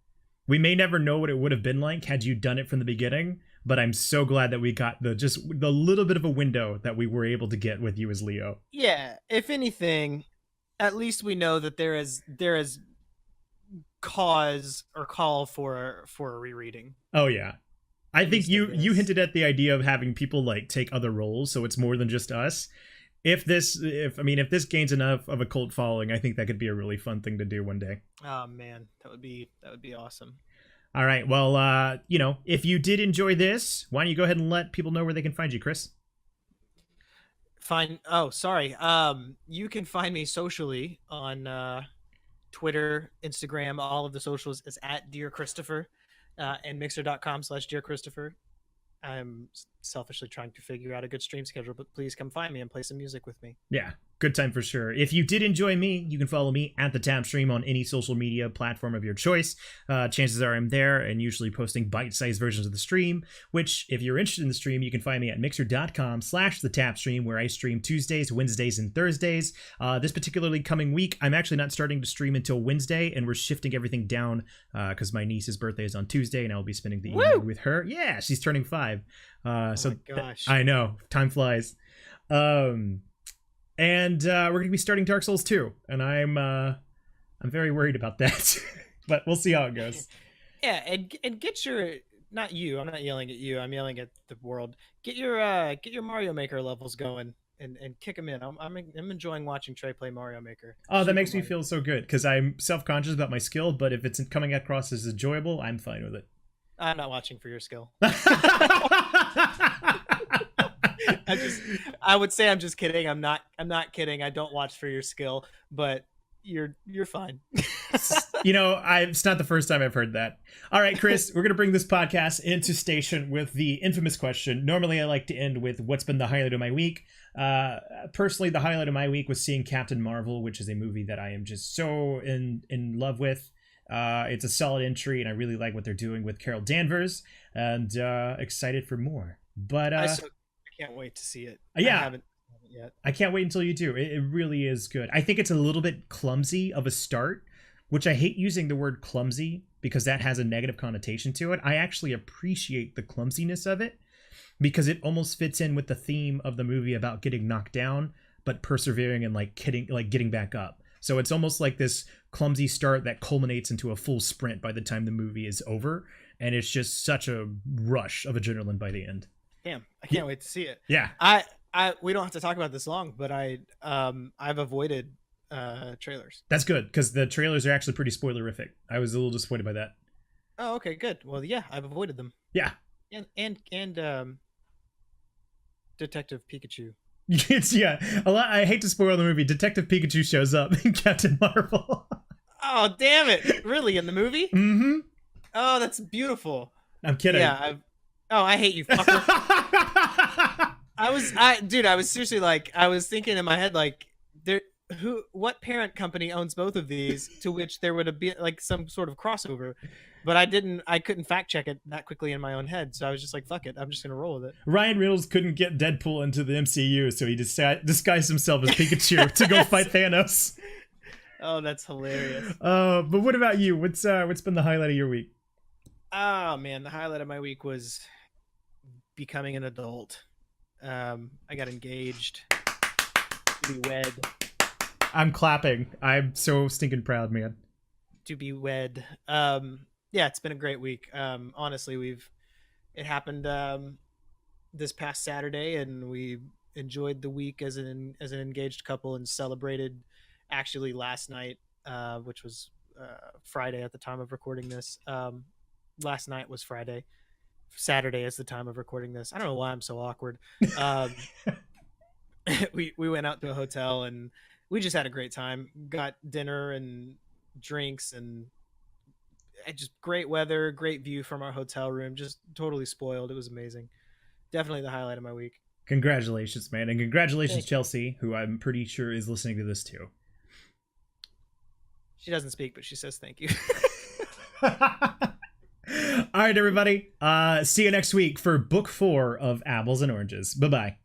We may never know what it would have been like had you done it from the beginning, but I'm so glad that we got the little bit of a window that we were able to get with you as Leo. Yeah, if anything, at least we know that there is cause or call for a rereading. Oh yeah. I think you hinted at the idea of having people like take other roles, so it's more than just us. If this gains enough of a cult following, I think that could be a really fun thing to do one day. Oh man, that would be awesome. All right, well, if you did enjoy this, why don't you go ahead and let people know where they can find you, Chris? Fine. Oh, sorry. You can find me socially on Twitter, Instagram, all of the socials is at Dear Christopher. And mixer.com/Dear Christopher. I'm selfishly trying to figure out a good stream schedule, but please come find me and play some music with me. Yeah, good time for sure. If you did enjoy me, you can follow me at TheTapStream on any social media platform of your choice. Chances are I'm there and usually posting bite-sized versions of the stream, which if you're interested in the stream, you can find me at mixer.com/TheTapStream, where I stream Tuesdays, Wednesdays, and Thursdays. This particularly coming week, I'm actually not starting to stream until Wednesday, and we're shifting everything down because my niece's birthday is on Tuesday, and I'll be spending the evening with her. Yeah, she's turning 5. Oh my gosh. I know, time flies. And we're gonna be starting Dark Souls 2, and I'm very worried about that. But we'll see how it goes. Yeah, and get your, not you, I'm not yelling at you, I'm yelling at the world. Get your Mario Maker levels going and kick them in. I'm enjoying watching Trey play Mario Maker. Oh, that makes me feel so good because I'm self-conscious about my skill, but if it's coming across as enjoyable, I'm fine with it. I'm not watching for your skill. I would say I'm just kidding. I'm not kidding. I don't watch for your skill, but you're fine. You know, it's not the first time I've heard that. All right, Chris, we're going to bring this podcast into station with the infamous question. Normally, I like to end with what's been the highlight of my week. Personally, the highlight of my week was seeing Captain Marvel, which is a movie that I am just so in love with. It's a solid entry, and I really like what they're doing with Carol Danvers, and excited for more. But I can't wait to see it. Yeah. I haven't yet. I can't wait until you do. It really is good. I think it's a little bit clumsy of a start, which I hate using the word clumsy because that has a negative connotation to it. I actually appreciate the clumsiness of it because it almost fits in with the theme of the movie about getting knocked down, but persevering and getting back up. So it's almost like this clumsy start that culminates into a full sprint by the time the movie is over. And it's just such a rush of adrenaline by the end. Damn, I can't wait to see it. Yeah. We don't have to talk about this long, but I've avoided trailers. That's good because the trailers are actually pretty spoilerific. I was a little disappointed by that. Oh, okay, good. Well, yeah, I've avoided them. Yeah. And Detective Pikachu. Yeah, a lot. I hate to spoil the movie. Detective Pikachu shows up in Captain Marvel. Oh, damn it! Really, in the movie? Mm-hmm. Oh, that's beautiful. I'm kidding. Yeah. I hate you, fucker. I was seriously like, I was thinking in my head like, what parent company owns both of these? To which there would be like some sort of crossover, but I couldn't fact check it that quickly in my own head, so I was just like, fuck it, I'm just gonna roll with it. Ryan Reynolds couldn't get Deadpool into the MCU, so he disguised himself as Pikachu to go fight Thanos. Oh, that's hilarious. But what about you? What's been the highlight of your week? Oh man, the highlight of my week was becoming an adult. I got engaged to be wed. I'm clapping. I'm so stinking proud, man. To be wed. Yeah, it's been a great week. Honestly, it happened this past Saturday, and we enjoyed the week as an engaged couple and celebrated actually last night, which was Friday at the time of recording this. Last night was Friday. Saturday is the time of recording this. I don't know why I'm so awkward. We went out to a hotel and we just had a great time. Got dinner and drinks and just great weather, great view from our hotel room. Just totally spoiled. It was amazing. Definitely the highlight of my week. Congratulations, man. And congratulations, Chelsea, who I'm pretty sure is listening to this too. She doesn't speak, but she says thank you. All right, everybody. See you next week for book 4 of Apples and Oranges. Bye-bye.